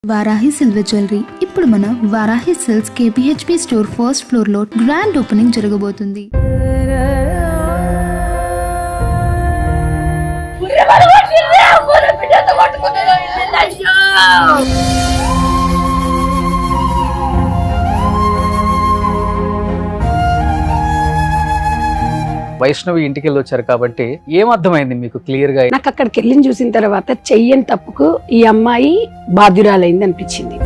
Varahi silver jewellery ఇప్పుడు మన Varahi silks KPHP store first floor లో గ్రాండ్ ఓపెనింగ్ జరగబోతుంది. వైష్ణవి ఇంటికి వెళ్ళి వచ్చారు కాబట్టి ఏమర్థమైంది మీకు క్లియర్ గా? నాకు అక్కడికి వెళ్ళి చూసిన తర్వాత చెయ్యని తప్పుకు ఈ అమ్మాయి బాధ్యురాలైంది అనిపించింది.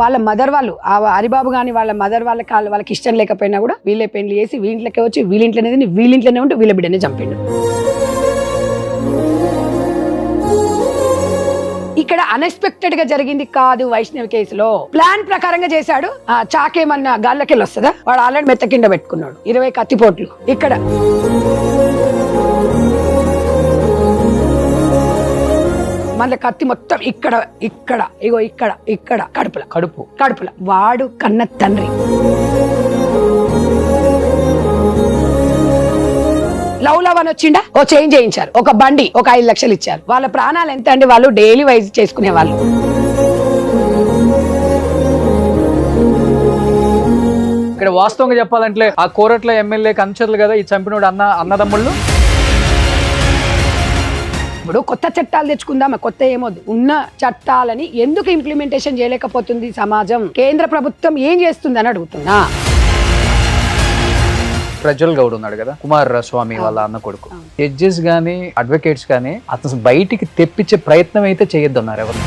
వాళ్ళ మదర్ వాళ్ళు ఆ హరిబాబు గాని వాళ్ళ మదర్ వాళ్ళకి ఇష్టం లేకపోయినా కూడా వీళ్ళే పెళ్లి చేసి వీళ్ళకే వచ్చి వీళ్ళింట్లోనే ఉంటే వీళ్ళ బిడ్డనే చంపిండు. ఇక్కడ అన్ఎక్స్పెక్టెడ్ గా జరిగింది కాదు. వైష్ణవి కేసులో ప్లాన్ ప్రకారంగా చేశాడు. చాకేమన్నా గాల్లకెళ్ళి వస్తుందా? వాడు ఆల్రెడీ మెత్త కింద పెట్టుకున్నాడు 20 కత్తిపోట్లు. ఇక్కడ మళ్ళీ కత్తి మొత్తం ఇక్కడ ఇక్కడ ఇగో ఇక్కడ ఇక్కడ కడుపుల వాడు కన్న తండ్రి. లవ్ అని వచ్చిండా, ఓ చేంజ్ చేయించారు, ఒక బండి, ఒక 5 లక్షలు ఇచ్చారు. వాళ్ళ ప్రాణాలు ఎంత అండి? వాళ్ళు డైలీ వైజ్ చేసుకునే వాళ్ళు. ఇక్కడ వాస్తవంగా చెప్పాలంటే ఆ కోరట్ల ఎమ్మెల్యేకి అనుచరులు కదా ఈ చంపినోడు అన్నదమ్ముళ్ళు. ఇప్పుడు కొత్త చట్టాలు తెచ్చుకుందామా? కొత్త ఏమొద్దు, ఉన్న చట్టాలని ఎందుకు ఇంప్లిమెంటేషన్ చేయలేకపోతుంది సమాజం? కేంద్ర ప్రభుత్వం ఏం చేస్తుంది అని అడుగుతున్నా. ప్రజ్వల్ గౌడ్ ఉన్నాడు కదా, కుమార్ స్వామి వాళ్ళ అన్న కొడుకు. జడ్జెస్ గానీ అడ్వకేట్స్ గానీ అతను బయటికి తెప్పించే ప్రయత్నం అయితే చేయొద్దన్నారు ఎవరు.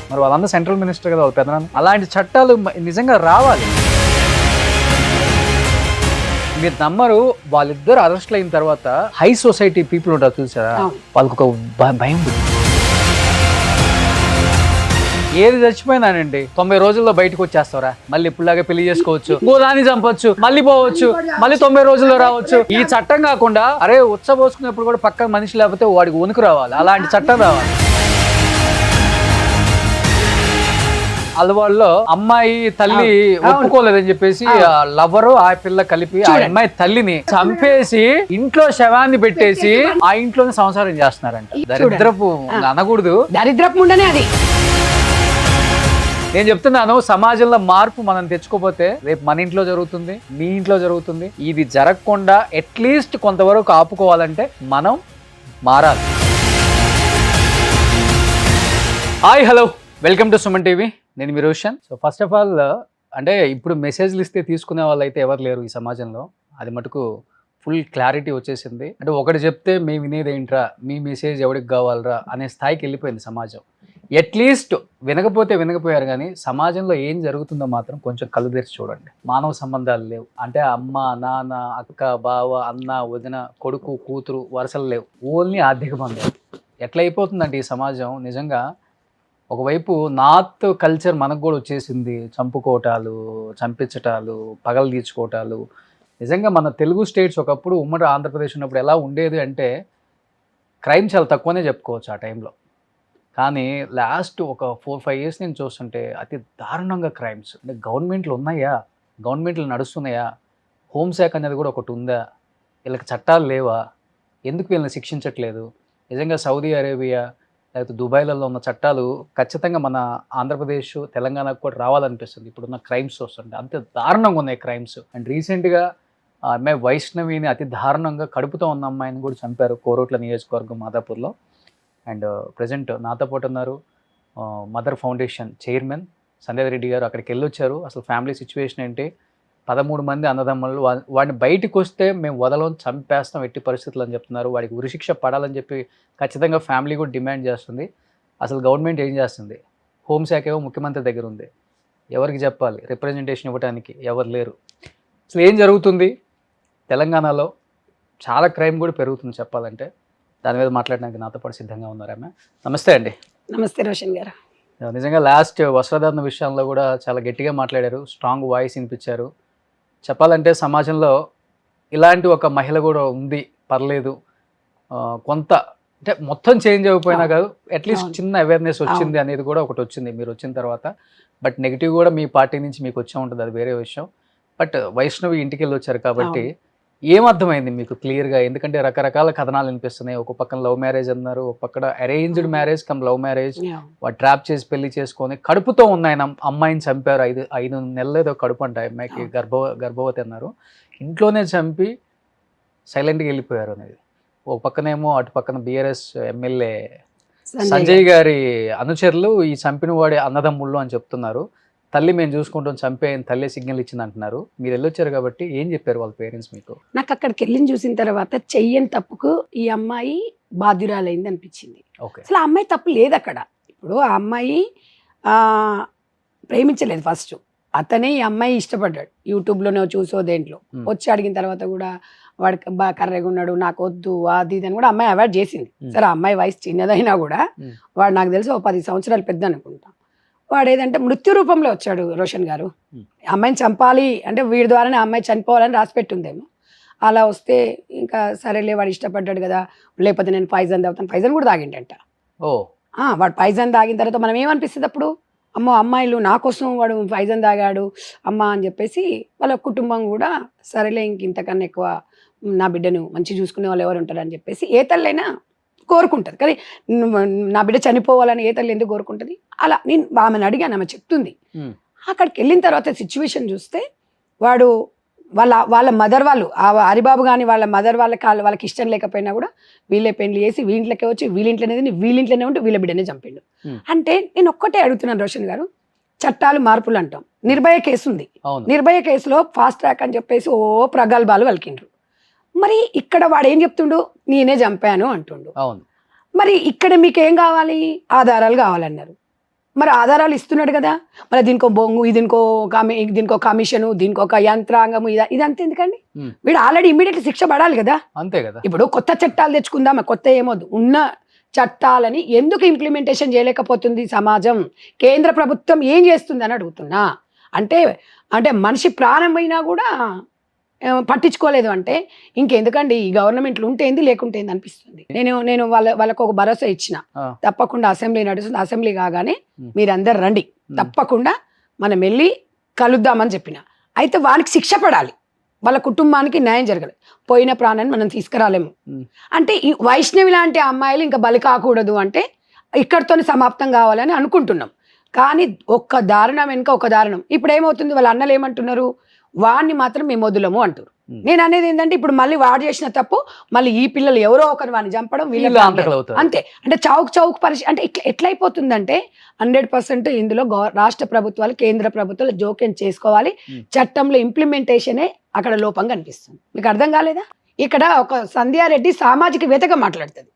మరి వాళ్ళందరూ సెంట్రల్ మినిస్టర్ కదా, వాళ్ళ పెదనాన్న. అలాంటి చట్టాలు నిజంగా రావాలి. మీరు నమ్మరు, వాళ్ళిద్దరు అరెస్ట్లు అయిన తర్వాత హై సొసైటీ పీపుల్ ఉంటారు చూసారా, వాళ్ళకి ఒక భయం. ఏది చచ్చిపోయినానండి 90 రోజుల్లో బయటకు వచ్చేస్తారా, మళ్ళీ ఇప్పుడులాగా పెళ్లి చేసుకోవచ్చు, గోదాన్ని చంపొచ్చు, మళ్ళీ పోవచ్చు, మళ్ళీ 90 రోజుల్లో రావచ్చు. ఈ చట్టం కాకుండా అరే ఉచ్చబోసుకునేప్పుడు కూడా పక్కన మనిషి లేకపోతే వాడికి వణుకు రావాలి, అలాంటి చట్టం రావాలి. అలవాళ్ళలో అమ్మాయి తల్లి ఒప్పుకోలేదని చెప్పేసి లవరు ఆ పిల్ల కలిపి ఆ అమ్మాయి తల్లిని చంపేసి ఇంట్లో శవాన్ని పెట్టేసి ఆ ఇంట్లోనే సంసారం చేస్తున్నారంట. దరిద్రపు అనకూడదు, దరిద్రపు ఉండనే అది. నేను చెప్తున్నాను, సమాజంలో మార్పు మనం తెచ్చుకోపోతే రేపు మన ఇంట్లో జరుగుతుంది, మీ ఇంట్లో జరుగుతుంది. ఇది జరగకుండా అట్లీస్ట్ కొంతవరకు ఆపుకోవాలంటే మనం మారాలి. Hi hello, welcome to Suman TV. నేను మీ Roshan. So first of all అంటే ఇప్పుడు మెసేజ్లు ఇస్తే తీసుకునే వాళ్ళు అయితే ఎవరు లేరు ఈ సమాజంలో. అది మటుకు ఫుల్ క్లారిటీ వచ్చేసింది. అంటే ఒకటి చెప్తే మేము వినేది ఏంట్రా, మీ మెసేజ్ ఎవరికి కావాలరా అనే స్థాయికి వెళ్ళిపోయింది సమాజం. అట్లీస్ట్ వినకపోయారు కానీ సమాజంలో ఏం జరుగుతుందో మాత్రం కొంచెం కళ్ళు తెరిచి చూడండి. మానవ సంబంధాలు లేవు. అంటే అమ్మ నాన్న అక్క బావ అన్న వదిన కొడుకు కూతురు వరుసలు లేవు. ఓన్లీ ఆర్థిక బంధాలు. ఎట్లా అయిపోతుందంటే ఈ సమాజం నిజంగా. ఒకవైపు నార్త్ కల్చర్ మనకు కూడా వచ్చేసింది. చంపుకోవటాలు, చంపించటాలు, పగలు తీర్చుకోవటాలు. నిజంగా మన తెలుగు స్టేట్స్ ఒకప్పుడు ఉమ్మడి ఆంధ్రప్రదేశ్ ఉన్నప్పుడు ఎలా ఉండేది అంటే క్రైమ్ చాలా తక్కువనే చెప్పుకోవచ్చు ఆ టైంలో. కానీ లాస్ట్ ఒక 4-5 years నేను చూస్తుంటే అతి దారుణంగా క్రైమ్స్. అంటే గవర్నమెంట్లు ఉన్నాయా, గవర్నమెంట్లు నడుస్తున్నాయా, హోంశాఖ అనేది కూడా ఒకటి ఉందా, వీళ్ళకి చట్టాలు లేవా, ఎందుకు వీళ్ళని శిక్షించట్లేదు? నిజంగా సౌదీ అరేబియా లేకపోతే దుబాయ్లలో ఉన్న చట్టాలు ఖచ్చితంగా మన ఆంధ్రప్రదేశ్ తెలంగాణకు కూడా రావాలనిపిస్తుంది ఇప్పుడున్న క్రైమ్స్ చూస్తుంటే. అంతే దారుణంగా ఉన్నాయి క్రైమ్స్. అండ్ రీసెంట్గా ఆ అమ్మాయి వైష్ణవిని అతి దారుణంగా కడుపుతో ఉన్న అమ్మాయిని కూడా చంపారు కోరుట్ల నియోజకవర్గం మాదాపూర్లో. అండ్ ప్రజెంట్ నాతో పాటు ఉన్నారు mother foundation chairman Sandhya Reddy Reddy గారు. అక్కడికి వెళ్ళొచ్చారు. అసలు ఫ్యామిలీ సిచ్యువేషన్ ఏంటి, 13 మంది అన్నదమ్ములు, వాడిని బయటకు వస్తే మేము వదలం, చంపేస్తాం ఎట్టి పరిస్థితులు అని చెప్తున్నారు. వాడికి ఉరిశిక్ష పడాలని చెప్పి ఖచ్చితంగా ఫ్యామిలీ కూడా డిమాండ్ చేస్తుంది. అసలు గవర్నమెంట్ ఏం చేస్తుంది? హోంశాఖ ఏమో ముఖ్యమంత్రి దగ్గర ఉంది, ఎవరికి చెప్పాలి? రిప్రజెంటేషన్ ఇవ్వడానికి ఎవరు లేరు. అసలు ఏం జరుగుతుంది తెలంగాణలో? చాలా క్రైమ్ కూడా పెరుగుతుంది చెప్పాలంటే. దాని మీద మాట్లాడడానికి నాతో పాటు సిద్ధంగా ఉన్నారు ఆమె. నమస్తే అండి. నమస్తే రోషన్ గారు. నిజంగా లాస్ట్ వస్త్రధారణ విషయంలో కూడా చాలా గట్టిగా మాట్లాడారు, స్ట్రాంగ్ వాయిస్ వినిపించారు. చెప్పాలంటే సమాజంలో ఇలాంటి ఒక మహిళ కూడా ఉంది, పర్లేదు, కొంత అంటే మొత్తం చేంజ్ అయిపోయినా కాదు అట్లీస్ట్ చిన్న అవేర్నెస్ వచ్చింది అనేది కూడా ఒకటి వచ్చింది మీరు వచ్చిన తర్వాత. బట్ నెగిటివ్ కూడా మీ పార్టీ నుంచి మీకు వచ్చే ఉంటుంది, అది వేరే విషయం. బట్ వైష్ణవి ఇంటికి వెళ్ళి వచ్చారు కాబట్టి ఏమర్థమైంది మీకు క్లియర్గా? ఎందుకంటే రకరకాల కథనాలు వినిపిస్తున్నాయి. ఒక పక్కన లవ్ మ్యారేజ్ అన్నారు, ఒక పక్కన arranged marriage come love marriage, వాడు ట్రాప్ చేసి పెళ్లి చేసుకొని కడుపుతో ఉన్న ఆయన అమ్మాయిని చంపారు. 5 నెలలు ఏదో కడుపు అంట అమ్మాయికి, గర్భవతి అన్నారు. ఇంట్లోనే చంపి సైలెంట్గా వెళ్ళిపోయారు అనేది. ఒక పక్కనేమో అటు పక్కన బీఆర్ఎస్ ఎమ్మెల్యే సంజయ్ గారి అనుచరులు ఈ చంపిన వాడి అన్నదమ్ముళ్ళు అని చెప్తున్నారు. తల్లి మేము చూసుకుంటాం, చంపే తల్లి సిగ్నల్ ఇచ్చింది అంటున్నారు. మీరు వెళ్ళొచ్చారు కాబట్టి ఏం చెప్పారు వాళ్ళ పేరెంట్స్ మీకు? నాకు అక్కడికి వెళ్ళి చూసిన తర్వాత చెయ్యని తప్పుకు ఈ అమ్మాయి బాధ్యురాలైంది అనిపించింది. అసలు ఆ అమ్మాయి తప్పు లేదు అక్కడ. ఇప్పుడు ఆ అమ్మాయి ప్రేమించలేదు ఫస్ట్, అతనే ఈ అమ్మాయి ఇష్టపడ్డాడు. యూట్యూబ్లోనే చూసో దేంట్లో వచ్చి అడిగిన తర్వాత కూడా వాడికి బాగా కర్రెగా ఉన్నాడు, నాకు వద్దు అది ఇది అని కూడా అమ్మాయి అవాయిడ్ చేసింది. సరే ఆ అమ్మాయి వయసు చిన్నదైనా కూడా వాడు నాకు తెలిసి ఓ 10 సంవత్సరాలు పెద్ద అనుకుంటా. వాడు ఏదంటే మృత్యు రూపంలో వచ్చాడు రోషన్ గారు. అమ్మాయిని చంపాలి అంటే వీడి ద్వారానే అమ్మాయి చనిపోవాలని రాసిపెట్టి ఉందేమో. అలా వస్తే ఇంకా సరేలే వాడు ఇష్టపడ్డాడు కదా, లేకపోతే నేను పైజన్ తాగుతాను. పైజన్ కూడా తాగిండంట. వాడు పైజన్ తాగిన తర్వాత మనం ఏమనిపిస్తుంది అప్పుడు, అమ్మో అమ్మాయిలు నా కోసం వాడు పైజన్ తాగాడు అమ్మ అని చెప్పేసి వాళ్ళ కుటుంబం కూడా సరేలే ఇంతకన్నా ఎక్కువ నా బిడ్డను మంచి చూసుకునే వాళ్ళు ఎవరు ఉంటారని చెప్పేసి ఏ తల్లైనా కోరుకుంటుంది. కానీ నా బిడ్డ చనిపోవాలని ఏ తల్లి ఎందుకు కోరుకుంటుంది? అలా నేను ఆమెను అడిగాను, ఆమె చెప్తుంది. అక్కడికి వెళ్ళిన తర్వాత సిచ్యువేషన్ చూస్తే వాడు వాళ్ళ మదర్ వాళ్ళు హరిబాబు కానీ వాళ్ళ మదర్ వాళ్ళకి ఇష్టం లేకపోయినా కూడా వీళ్ళే పెళ్లి చేసి వీళ్ళకే వచ్చి వీళ్ళింట్లోనే ఉంటే వీళ్ళ బిడ్డనే చంపిండు. అంటే నేను ఒక్కటే అడుగుతున్నాను రోషన్ గారు, చట్టాలు మార్పులు అంటాం. నిర్భయ కేసు ఉంది, నిర్భయ కేసులో ఫాస్ట్ ట్రాక్ అని చెప్పేసి ఓ ప్రగల్భాలు వలికిండ్రు. మరి ఇక్కడ వాడు ఏం చెప్తుండు, నేనే చంపాను అంటుండు. మరి ఇక్కడ మీకేం కావాలి, ఆధారాలు కావాలన్నారు. మరి ఆధారాలు ఇస్తున్నాడు కదా, మరి దీనికో బొంగు, దీనికో కమిషను, దీనికి ఒక యంత్రాంగము, ఇదంతా ఎందుకండి? వీడు ఆల్రెడీ ఇమ్మీడియట్లీ శిక్ష పడాలి కదా. అంతే కదా. ఇప్పుడు కొత్త చట్టాలు తెచ్చుకుందామా, కొత్త ఏమొద్దు, ఉన్న చట్టాలని ఎందుకు ఇంప్లిమెంటేషన్ చేయలేకపోతుంది సమాజం? కేంద్ర ప్రభుత్వం ఏం చేస్తుంది అని అడుగుతున్నా. అంటే మనిషి ప్రాణం అయినా కూడా పట్టించుకోలేదు అంటే ఇంకెందుకండి ఈ గవర్నమెంట్లు ఉంటేంది లేకుంటేంది అనిపిస్తుంది. నేను వాళ్ళకు ఒక భరోసా ఇచ్చిన, తప్పకుండా అసెంబ్లీ నడుస్తుంది, అసెంబ్లీ కాగానే మీరందరు రండి, తప్పకుండా మనం వెళ్ళి కలుద్దామని చెప్పిన. అయితే వానికి శిక్ష పడాలి, వాళ్ళ కుటుంబానికి న్యాయం జరగాలి. పోయిన ప్రాణాన్ని మనం తీసుకురాలేము. అంటే ఈ వైష్ణవి లాంటి అమ్మాయిలు ఇంకా బలి కాకూడదు అంటే ఇక్కడితోనే సమాప్తం కావాలని అనుకుంటున్నాం. కానీ ఒక్క దారుణం వెనుక ఒక దారుణం. ఇప్పుడు ఏమవుతుంది, వాళ్ళ అన్నలు ఏమంటున్నారు, వాడిని మాత్రం మేము వదులము అంటారు. నేను అనేది ఏంటంటే ఇప్పుడు మళ్ళీ వాడు చేసిన తప్పు మళ్ళీ ఈ పిల్లలు ఎవరో ఒకరు వాడిని చంపడం, వీళ్ళు అంతే. అంటే చౌక్ పరిస్థితి అంటే ఎట్లయిపోతుందంటే 100% ఇందులో రాష్ట్ర ప్రభుత్వాలు, కేంద్ర ప్రభుత్వాలు జోక్యం చేసుకోవాలి. చట్టంలో ఇంప్లిమెంటేషనే అక్కడ లోపంగా అనిపిస్తుంది. మీకు అర్థం కాలేదా? ఇక్కడ ఒక సంధ్యారెడ్డి సామాజికవేత్తగా మాట్లాడుతుంది,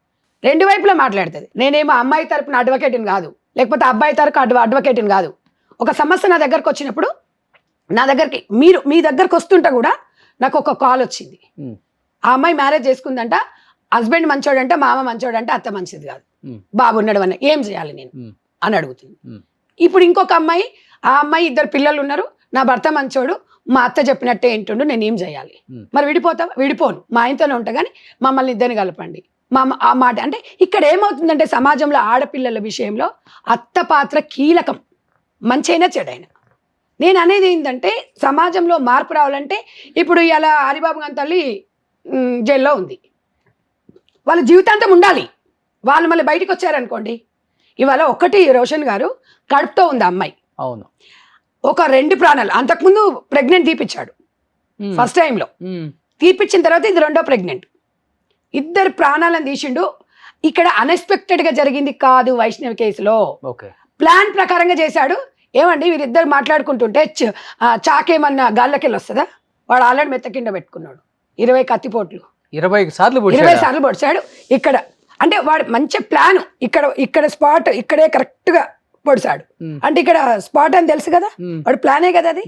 రెండు వైపులా మాట్లాడుతుంది. నేనేమో అమ్మాయి తరపున అడ్వకేట్ని కాదు, లేకపోతే అబ్బాయి తరపు అడ్వకేట్ని కాదు. ఒక సమస్య నా దగ్గరకు వచ్చినప్పుడు, నా దగ్గరికి మీ దగ్గరకు వస్తుంటే కూడా నాకు ఒక కాల్ వచ్చింది. ఆ అమ్మాయి మ్యారేజ్ చేసుకుందంట, హస్బెండ్ మంచోడంట, మామ మంచోడంట, అత్త మంచిది కాదు, బాబు ఉన్నాడు అన్న, ఏం చేయాలి నేను అని అడుగుతుంది. ఇప్పుడు ఇంకొక అమ్మాయి, ఆ అమ్మాయి 2 పిల్లలు ఉన్నారు, నా భర్త మంచోడు, మా అత్త చెప్పినట్టే ఏంటుండు, నేను ఏం చేయాలి? మరి విడిపోను, మా ఆయనతోనే ఉంటా కానీ మమ్మల్ని ఇద్దరిని కలపండి ఆ మాట. అంటే ఇక్కడ ఏమవుతుందంటే సమాజంలో ఆడపిల్లల విషయంలో అత్త పాత్ర కీలకం, మంచైనా చెడైనా. నేను అనేది ఏంటంటే సమాజంలో మార్పు రావాలంటే ఇప్పుడు ఇలా హరిబాబు గారి తల్లి జైల్లో ఉంది, వాళ్ళ జీవితాంతం ఉండాలి. వాళ్ళు మళ్ళీ బయటకు వచ్చారనుకోండి, ఇవాళ ఒకటి రోషన్ గారు కడుపుతో ఉంది అమ్మాయి, అవును, ఒక 2 ప్రాణాలు. అంతకుముందు ప్రెగ్నెంట్ తీపిచ్చాడు ఫస్ట్ టైంలో, తీపిచ్చిన తర్వాత ఇది 2వ ప్రెగ్నెంట్, 2 ప్రాణాలను తీసిండు. ఇక్కడ అన్ఎక్స్పెక్టెడ్గా జరిగింది కాదు వైష్ణవి కేసులో, ప్లాన్ ప్రకారంగా చేశాడు. ఏమండి వీరిద్దరు మాట్లాడుకుంటుంటే చాకేమన్నా గాళ్ళకెళ్ళి వస్తుందా? వాడు ఆల్రెడీ మెత్త కింద పెట్టుకున్నాడు, 20 కత్తిపోట్లు, 20 సార్లు పొడిచాడు. ఇక్కడ అంటే వాడు మంచి ప్లాన్, ఇక్కడ స్పాట్ ఇక్కడే కరెక్ట్ గా పొడిచాడు. అంటే ఇక్కడ స్పాట్ అని తెలుసు కదా, వాడు ప్లానే కదా అది.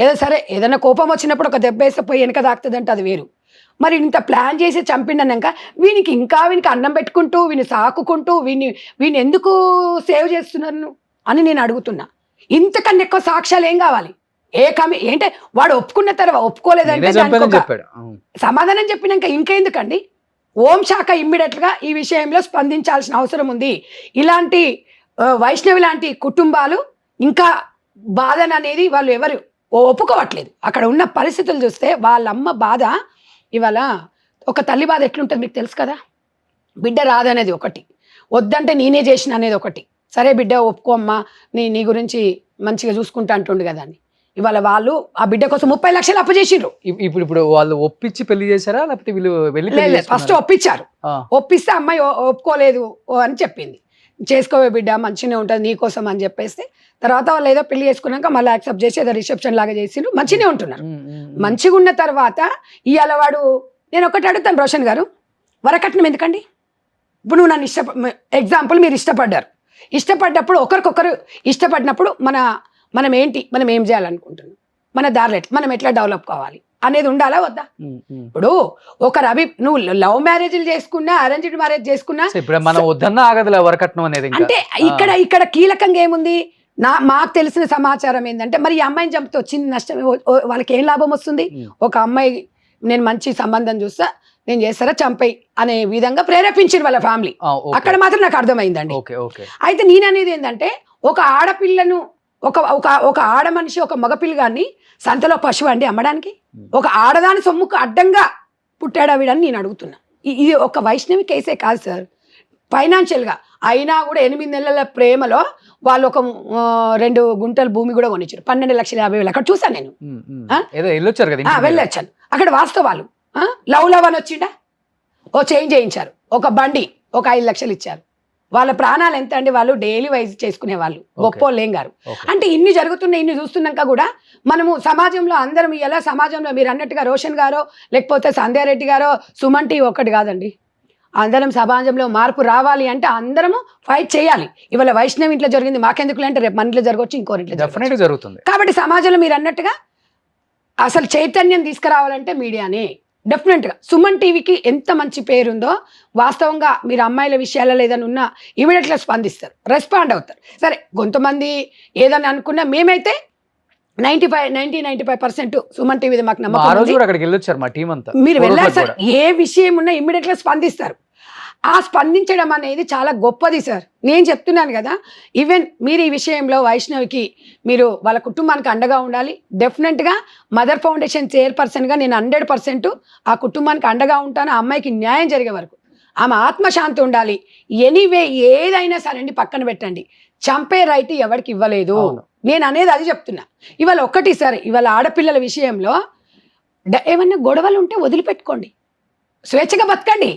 ఏదో సరే ఏదైనా కోపం వచ్చినప్పుడు ఒక దెబ్బ వేస్తే పోయి వెనక తాకుతుందంటే అది వేరు. మరి ఇంత ప్లాన్ చేసి చంపిండన్నాక వీనికి అన్నం పెట్టుకుంటూ, వీని సాకుకుంటూ, వీని ఎందుకు సేవ్ చేస్తున్నారు అని నేను అడుగుతున్నా. ఇంతకన్నా ఎక్కువ సాక్ష్యాలు ఏం కావాలి? ఏంటే వాడు ఒప్పుకున్న తర్వాత ఒప్పుకోలేదంటే సమాధానం చెప్పినాక ఇంకెందుకండి? హోంశాఖ ఇమ్మీడియట్ గా ఈ విషయంలో స్పందించాల్సిన అవసరం ఉంది. ఇలాంటి వైష్ణవి లాంటి కుటుంబాలు ఇంకా బాధన అనేది వాళ్ళు ఎవరు ఒప్పుకోవట్లేదు. అక్కడ ఉన్న పరిస్థితులు చూస్తే వాళ్ళమ్మ బాధ ఇవాళ ఒక తల్లి బాధ ఎట్లుంటుంది మీకు తెలుసు కదా, బిడ్డ రాదనేది ఒకటి, వద్దంటే నేనే చేసిన అనేది ఒకటి. సరే బిడ్డ ఒప్పుకో అమ్మా, నీ గురించి మంచిగా చూసుకుంటా అంటుండు కదా అని. ఇవాళ వాళ్ళు ఆ బిడ్డ కోసం 30 లక్షలు అప్పు చేసిండ్రు. ఇప్పుడు వాళ్ళు ఒప్పించి పెళ్లి చేశారా లేకపోతే వీళ్ళు వెళ్ళి ఫస్ట్ ఒప్పించారు. ఒప్పిస్తే అమ్మాయి ఒప్పుకోలేదు అని చెప్పింది. చేసుకోవే బిడ్డ మంచిగానే ఉంటుంది నీకోసం అని చెప్పేస్తే తర్వాత వాళ్ళు ఏదో పెళ్లి చేసుకున్నాక మళ్ళీ యాక్సెప్ట్ చేసి ఏదో రిసెప్షన్ లాగా చేసిండ్రు, మంచిగానే ఉంటున్నారు. మంచిగా ఉన్న తర్వాత ఇవాళ వాడు, నేను ఒకటి అడుగుతాను రోషన్ గారు, వరకట్నం ఎందుకండి? ఇప్పుడు నువ్వు నన్ను ఎగ్జాంపుల్ మీరు ఇష్టపడ్డప్పుడు ఒకరికొకరు ఇష్టపడినప్పుడు మనం ఏం చేయాలనుకుంటున్నాం, మన దారిలో మనం ఎట్లా డెవలప్ కావాలి అనేది ఉండాలా వద్దా? ఇప్పుడు నువ్వు లవ్ మ్యారేజ్లు చేసుకున్నా అరేంజ్డ్ మ్యారేజ్ చేసుకున్నా అంటే ఇక్కడ కీలకంగా ఏముంది, మాకు తెలిసిన సమాచారం ఏంటంటే మరి ఈ అమ్మాయిని చంపితే వచ్చింది నష్టం, వాళ్ళకి ఏం లాభం వస్తుంది? ఒక అమ్మాయి నేను మంచి సంబంధం చూస్తా నేను చేస్తారా చంపేయి అనే విధంగా ప్రేరేపించారు వాళ్ళ ఫ్యామిలీ. అక్కడ మాత్రం నాకు అర్థమైందండి. అయితే నేను అనేది ఏంటంటే ఒక ఆడపిల్లను ఒక ఆడ మనిషి ఒక మగపిల్లగాన్ని సంతలో పశువు అండి అమ్మడానికి? ఒక ఆడదాని సొమ్ముకు అడ్డంగా పుట్టాడా వీడని నేను అడుగుతున్నా. ఇది ఒక వైష్ణవి కేసే కాదు సార్, ఫైనాన్షియల్గా అయినా కూడా 8 నెలల ప్రేమలో వాళ్ళు ఒక 2 గుంటల భూమి కూడా కొనిచ్చారు, 12,50,000. అక్కడ చూసాను నేను, వెళ్ళొచ్చాను. అక్కడ వాస్తవాలు. లవ్ అని వచ్చిండా, ఓ చేంజ్ చేయించారు, ఒక బండి ఒక 5 లక్షలు ఇచ్చారు. వాళ్ళ ప్రాణాలు ఎంత అండి, వాళ్ళు డైలీ వైజ్ చేసుకునే వాళ్ళు గొప్పోళ్ళు ఏం గారు. అంటే ఇన్ని జరుగుతున్నాయి, ఇన్ని చూస్తున్నాక కూడా మనము సమాజంలో అందరం ఎలా సమాజంలో మీరు అన్నట్టుగా రోషన్ గారో లేకపోతే సంధ్యారెడ్డి గారో సుమన్ టీవీ ఒక్కటి కాదండి, అందరం సమాజంలో మార్పు రావాలి అంటే అందరము ఫైట్ చేయాలి. ఇవాళ వైష్ణవి ఇంట్లో జరిగింది మాకెందుకు అంటే రేపు మన ఇంట్లో జరగవచ్చు, ఇంకో ఇంట్లో జరుగుతుంది. కాబట్టి సమాజంలో మీరు అన్నట్టుగా అసలు చైతన్యం తీసుకురావాలంటే మీడియానే. డెఫినెట్గా సుమన్ టీవీకి ఎంత మంచి పేరుందో వాస్తవంగా మీరు అమ్మాయిల విషయాలలో ఏదైనా ఉన్నా ఇమీడియట్గా స్పందిస్తారు, రెస్పాండ్ అవుతారు. సరే కొంతమంది ఏదని అనుకున్నా మేమైతే 95% సుమన్ టీవీ మాకు నమ్మకం. మీరు వెళ్ళారు సార్, ఏ విషయం ఉన్నా ఇమీడియట్గా స్పందిస్తారు. ఆ స్పందించడం అనేది చాలా గొప్పది సార్. నేను చెప్తున్నాను కదా, ఈవెన్ మీరు ఈ విషయంలో వైష్ణవికి మీరు వాళ్ళ కుటుంబానికి అండగా ఉండాలి. డెఫినెట్గా మదర్ ఫౌండేషన్ చైర్పర్సన్గా నేను 100% ఆ కుటుంబానికి అండగా ఉంటాను. ఆ అమ్మాయికి న్యాయం జరిగే వరకు ఆమె ఆత్మశాంతి ఉండాలి. ఎనీవే ఏదైనా సరే అండి పక్కన పెట్టండి, చంపే రైట్ ఎవరికి ఇవ్వలేదు. నేను అనేది అది చెప్తున్నా. ఇవాళ ఒక్కటి సార్, ఇవాళ ఆడపిల్లల విషయంలో ఏమన్నా గొడవలు ఉంటే వదిలిపెట్టుకోండి, స్వేచ్ఛగా బతకండి.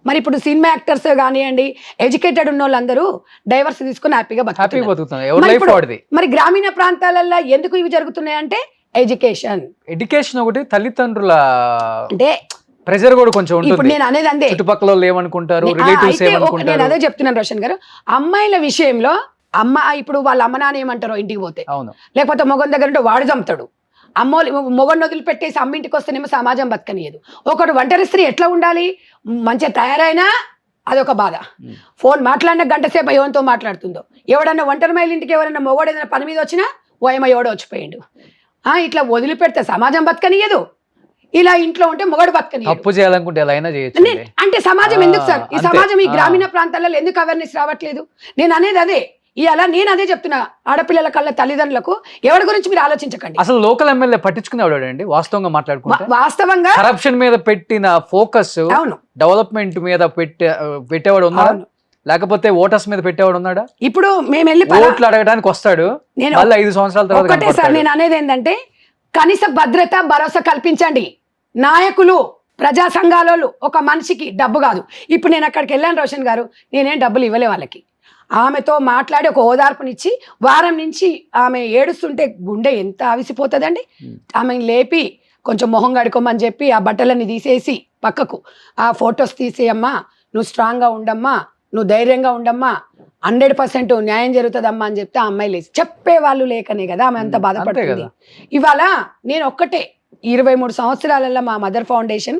మరి ఇప్పుడు సినిమా యాక్టర్స్ కానివ్వండి, ఎడ్యుకేటెడ్ ఉన్న వాళ్ళందరూ డైవర్స్ తీసుకుని హ్యాపీగా బతుకుతున్నారు. మరి గ్రామీణ ప్రాంతాలలో ఎందుకు ఇవి జరుగుతున్నాయంటే ఎడ్యుకేషన్ ఒకటి, తల్లిదండ్రుల అంటే ప్రెషర్ కూడా కొంచెం ఉంటుంది. నేను అనేది అందే, చుట్టుపక్కల ఏమనుకుంటారు, నేను అదే చెప్తున్నాను రోషన్ గారు. అమ్మాయిల విషయంలో ఇప్పుడు వాళ్ళ అమ్మ నాన్న ఏమంటారో ఇంటికి పోతే, లేకపోతే మొగన్ దగ్గర ఉంటే వాడు చంపుతాడు, మొగన్ వదిలిపెట్టేసి అమ్మింటికి వస్తేనేమో సమాజం బతకనియదు. ఒకడు ఒంటరి స్త్రీ ఎట్లా ఉండాలి, మంచిగా తయారైనా అదొక బాధ. ఫోన్ మాట్లాడిన గంట సేపు ఎవరితో మాట్లాడుతుందో, ఎవడన్నా ఒంటరి మహిళ ఇంటికి ఎవరన్నా మొగోడు ఏదైనా పని మీద వచ్చినా ఓయమ్మ ఎవడో వచ్చిపోయిండు, ఇట్లా వదిలిపెడితే సమాజం బతకనియదు. ఇలా ఇంట్లో ఉంటే మొగడు బతకని తప్పు చేయాలనుకుంటే ఎలా అయినా చేయొచ్చు. అంటే సమాజం ఎందుకు సార్, ఈ సమాజం ఈ గ్రామీణ ప్రాంతాలలో ఎందుకు అవేర్నెస్ రావట్లేదు? నేను అనేది అదే. నేను అదే చెప్తున్నా, ఆడపిల్లల కళ్ళ తల్లిదండ్రులకు ఎవరి గురించి మీరు ఆలోచించకండి. అసలు లోకల్ ఎమ్మెల్యే పట్టించుకునేవాడండి వాస్తవంగా మాట్లాడుకుంటే. వాస్తవంగా కరప్షన్ మీద పెట్టిన ఫోకస్ డెవలప్మెంట్ మీద పెట్టేవాడు ఉన్నాడు, లేకపోతే ఓటర్స్ మీద పెట్టేవాడు ఉన్నాడా? ఇప్పుడు మేము వెళ్ళి ఓట్లు అడగడానికి వస్తాడు, మళ్ళీ 5 సంవత్సరాల తర్వాత. ఒకటే సార్ నేను అనేది ఏంటంటే, కనీస భద్రత భరోసా కల్పించండి. నాయకులు, ప్రజా సంఘాలు ఒక మనిషికి డబ్బు కాదు. ఇప్పుడు నేను అక్కడికి వెళ్ళాను రోషన్ గారు, నేనేం డబ్బులు ఇవ్వలే వాళ్ళకి. ఆమెతో మాట్లాడి ఒక ఓదార్పునిచ్చి వారం నుంచి ఆమె ఏడుస్తుంటే గుండె ఎంత ఆవిసిపోతుందండి. ఆమెను లేపి కొంచెం మొహం కడుకోమని చెప్పి ఆ బట్టలన్నీ తీసేసి పక్కకు, ఆ ఫొటోస్ తీసేయమ్మా, నువ్వు స్ట్రాంగ్గా ఉండమ్మా, నువ్వు ధైర్యంగా ఉండమ్మా, 100% న్యాయం జరుగుతుందమ్మా అని చెప్తే ఆ అమ్మాయి లేచి చెప్పేవాళ్ళు లేకనే కదా ఆమె అంత బాధపడుతుంది. ఇవాళ నేను ఒక్కటే 23 సంవత్సరాలలో మా మదర్ ఫౌండేషన్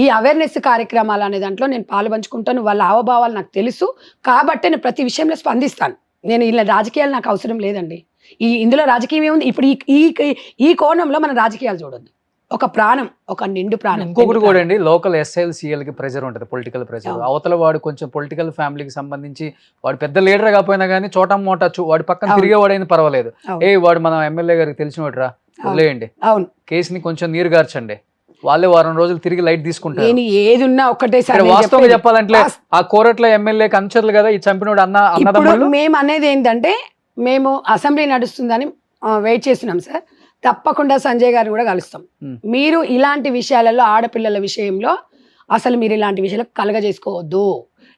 ఈ అవేర్నెస్ కార్యక్రమాలు అనే దాంట్లో నేను పాలుపంచుకుంటాను. వాళ్ళ హావభావాలు నాకు తెలుసు కాబట్టి నేను ప్రతి విషయంలో స్పందిస్తాను. నేను ఇలా రాజకీయాలు నాకు అవసరం లేదండి. ఇందులో రాజకీయం ఏముంది? ఇప్పుడు ఈ కోణంలో మన రాజకీయాలు చూడొద్దు. ఒక ప్రాణం, ఒక నిండు ప్రాణం. ఇంకొకటి కూడా అండి, లోకల్ SIL కి ప్రెజర్ ఉంటుంది, పొలిటికల్ ప్రెజర్. అవతల వాడు కొంచెం పొలిటికల్ ఫ్యామిలీకి సంబంధించి వాడు పెద్ద లీడర్ కాకపోయినా కానీ చోటా మోటా వాడు పక్కన తిరిగేవాడైనా పర్వాలేదు, వాడు మన ఎమ్మెల్యే గారికి తెలిసిన వాడు రా వదిలేయండి, కేసుని కొంచెం నీరు గార్చండి, వాళ్ళే వారం రోజులు తిరిగి లైట్ తీసుకుంటారు. నేను ఏది ఉన్నా ఒక్కటేసారి ఇక్కడ వాస్తవంగా చెప్పాలంటే ఆ కోరట్ల ఎమ్మెల్యే కంచర్లు కదా ఈ చంపినోడు ఇప్పుడు మేము అనేది ఏంటంటే మేము అసెంబ్లీ నడుస్తుందని వెయిట్ చేస్తున్నాం సార్. తప్పకుండా సంజయ్ గారిని కూడా కలుస్తాం. మీరు ఇలాంటి విషయాలలో ఆడపిల్లల విషయంలో అసలు మీరు ఇలాంటి విషయాలు కలగజేసుకోవద్దు,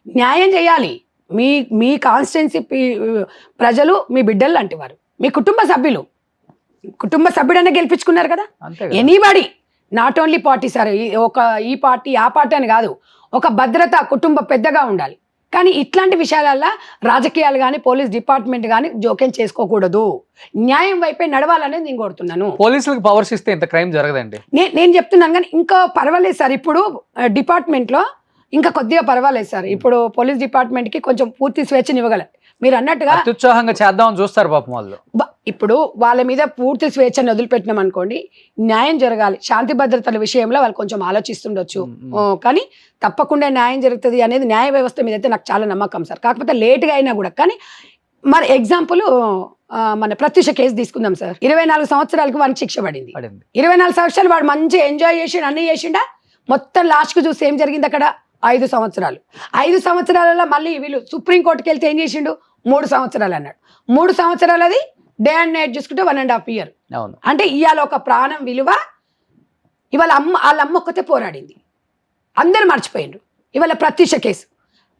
న్యాయం చేయాలి. మీ కాన్స్టిట్యున్సీ ప్రజలు మీ బిడ్డలు లాంటి వారు, మీ కుటుంబ సభ్యుడనే గెలిపించుకున్నారు కదా. Anybody, not only party sir, ఈ పార్టీ ఆ పార్టీ అని కాదు, ఒక భద్రత కుటుంబ పెద్దగా ఉండాలి. కానీ ఇట్లాంటి విషయాలల్లో రాజకీయాలు కానీ పోలీస్ డిపార్ట్మెంట్ కానీ జోక్యం చేసుకోకూడదు, న్యాయం వైపే నడవాలనేది నేను కోరుతున్నాను. పోలీసులకు పవర్స్ ఇస్తే ఇంత క్రైమ్ జరగదండి. నేను చెప్తున్నాను. కానీ ఇంకా పర్వాలేదు సార్, ఇప్పుడు డిపార్ట్మెంట్లో ఇంకా కొద్దిగా పర్వాలేదు సార్. ఇప్పుడు పోలీస్ డిపార్ట్మెంట్కి కొంచెం పూర్తి స్వేచ్ఛనివ్వగలరు. మీరు అన్నట్టుగా అత్యుత్సాహంగా చేద్దామని చూస్తారు పాపం వాళ్ళు. ఇప్పుడు వాళ్ళ మీద పూర్తి స్వేచ్ఛను వదిలిపెట్టినాం అనుకోండి, న్యాయం జరగాలి. శాంతి భద్రతల విషయంలో వాళ్ళు కొంచెం ఆలోచిస్తుండొచ్చు, కానీ తప్పకుండా న్యాయం జరుగుతుంది అనేది న్యాయ వ్యవస్థ మీద అయితే నాకు చాలా నమ్మకం సార్. కాకపోతే లేట్గా అయినా కూడా. కానీ మరి ఎగ్జాంపుల్ మన ప్రత్యూష కేసు తీసుకుందాం సార్. 24 సంవత్సరాలకు వానికి శిక్ష పడింది. 24 సంవత్సరాలు వాడు మంచిగా ఎంజాయ్ చేసిండు, అన్నీ చేసిండా. మొత్తం లాస్ట్కు చూస్తే ఏం జరిగింది అక్కడ? 5 సంవత్సరాలు. 5 సంవత్సరాలలో మళ్ళీ వీళ్ళు సుప్రీంకోర్టుకి వెళ్తే ఏం చేసిండు? 3 సంవత్సరాలు అన్నాడు. 3 సంవత్సరాలు అది డే అండ్ నైట్ చూసుకుంటే 1.5 years. అంటే ఇవాళ ఒక ప్రాణం విలువ ఇవాళ వాళ్ళ అమ్మ ఒక్కతే పోరాడింది, అందరూ మర్చిపోయిండ్రు. ఇవాళ ప్రత్యూష కేసు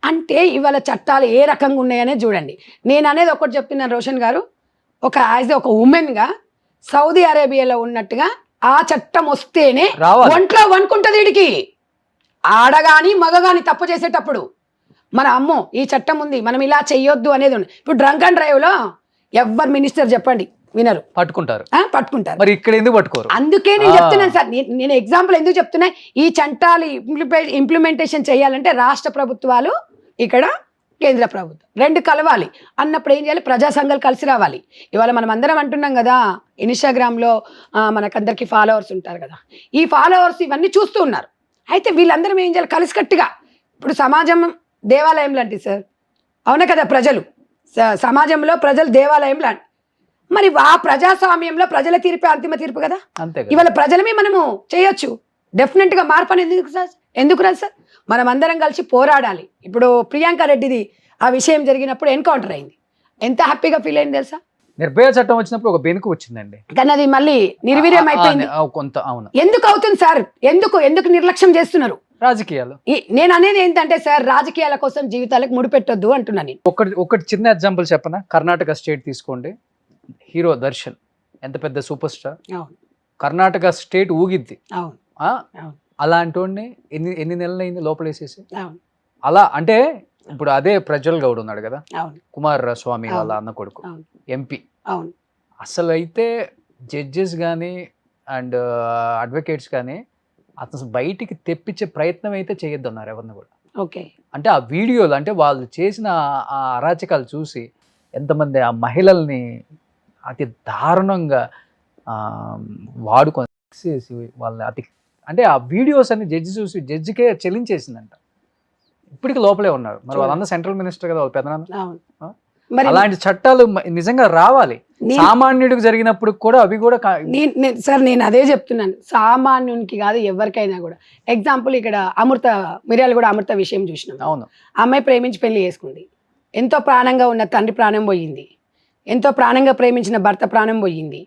అంటే ఇవాళ చట్టాలు ఏ రకంగా ఉన్నాయనే చూడండి. నేను అనేది ఒకటి చెప్తున్నాను రోషన్ గారు, యాజ్ ఒక ఉమెన్గా సౌదీ అరేబియాలో ఉన్నట్టుగా ఆ చట్టం వస్తేనే ఒంట్లో వణుకుంటుంది వీడికి. ఆడగాని మగగాని తప్పు చేసేటప్పుడు మన అమ్మో ఈ చట్టం ఉంది, మనం ఇలా చెయ్యొద్దు అనేది ఉంది. ఇప్పుడు డ్రంక్ అండ్ డ్రైవ్ లో ఎవ్వరు మినిస్టర్ చెప్పండి వినరు, పట్టుకుంటారు. మరి ఇక్కడ ఎందుకు పట్టుకోరు? అందుకే నేను చెప్తున్నాను సార్. నేను ఎగ్జాంపుల్ ఎందుకు చెప్తున్నా, ఈ చట్టాలు ఇంప్లిమెంటేషన్ చేయాలంటే రాష్ట్ర ప్రభుత్వాలు, ఇక్కడ కేంద్ర ప్రభుత్వం రెండు కలవాలి అన్నప్పుడు ఏం చేయాలి? ప్రజా సంఘాలు కలిసి రావాలి. ఇవాళ మనం అందరం అంటున్నాం కదా, ఇన్స్టాగ్రామ్లో మనకందరికి ఫాలోవర్స్ ఉంటారు కదా, ఈ ఫాలోవర్స్ ఇవన్నీ చూస్తూ ఉన్నారు. అయితే వీళ్ళందరం ఏం చేయాలి? కలిసికట్టుగా. ఇప్పుడు సమాజం దేవాలయం లాంటి సార్, అవునా కదా? ప్రజలు సమాజంలో ప్రజలు దేవాలయం లాంటి. మరి ఆ ప్రజాస్వామ్యంలో ప్రజల తీర్పే అంతిమ తీర్పు కదా. ఇవాళ ప్రజలమే మనము చేయొచ్చు. డెఫినెట్గా మార్పు అనేది ఎందుకు రాదు సార్? మనం అందరం కలిసి పోరాడాలి. ఇప్పుడు ప్రియాంక రెడ్డిది ఆ విషయం జరిగినప్పుడు ఎన్కౌంటర్ అయింది, ఎంత హ్యాపీగా ఫీల్ అయింది తెలుసా? నిర్భయ చట్టం వచ్చినప్పుడు ఒక బెనుకు వచ్చిందండి, కానీ అది మళ్ళీ నిర్వీర్యం అయిపోయింది. ఎందుకు అవుతుంది సార్? ఎందుకు నిర్లక్ష్యం చేస్తున్నారు రాజకీయాలు? నేను అనేది ఏంటంటే సార్, రాజకీయాల కోసం జీవితాలకు ముడిపెట్టొద్దు అంటున్నాను నేను. ఒకటి చిన్న ఎగ్జాంపుల్ చెప్పనా? కర్ణాటక స్టేట్ తీసుకోండి, హీరో దర్శన్ ఎంత పెద్ద సూపర్ స్టార్, కర్ణాటక స్టేట్ ఊగిద్ది. అలాంటి వాడిని ఎన్ని నెలలు అయింది లోపలేసేసి. అలా అంటే ఇప్పుడు అదే ప్రజ్వల్ గౌడ్ ఉన్నాడు కదా, కుమార్ స్వామి వాళ్ళ అన్న కొడుకు, ఎంపీ. అసలు అయితే జడ్జెస్ కానీ అండ్ అడ్వకేట్స్ కానీ అతను బయటికి తెప్పించే ప్రయత్నం అయితే చేయొద్దు అన్నారు ఎవరిని కూడా. ఓకే, అంటే ఆ వీడియోలు, అంటే వాళ్ళు చేసిన ఆ అరాచకాలు చూసి ఎంతమంది ఆ మహిళల్ని అతి దారుణంగా వాడుకొని వాళ్ళని అంటే ఆ వీడియోస్ అన్ని జడ్జి చూసి జడ్జికే చెల్లించేసిందంట. ఇప్పటికి లోపలే ఉన్నారు. మరి వాళ్ళందరూ సెంట్రల్ మినిస్టర్ కదా, వాళ్ళ పెదనాన్న. అలాంటి చట్టాలు నిజంగా రావాలి. సామాన్యుడికి జరిగినప్పుడు కూడా అవి కూడా సార్ నేను అదే చెప్తున్నాను, సామాన్యునికి కాదు ఎవరికైనా కూడా. ఎగ్జాంపుల్ ఇక్కడ అమృత విషయం చూసినాం. అవును, అమ్మాయి ప్రేమించి పెళ్లి చేసుకుంది, ఎంతో ప్రాణంగా ఉన్న తండ్రి ప్రాణం పోయింది, ఎంతో ప్రాణంగా ప్రేమించిన భర్త ప్రాణం పోయింది,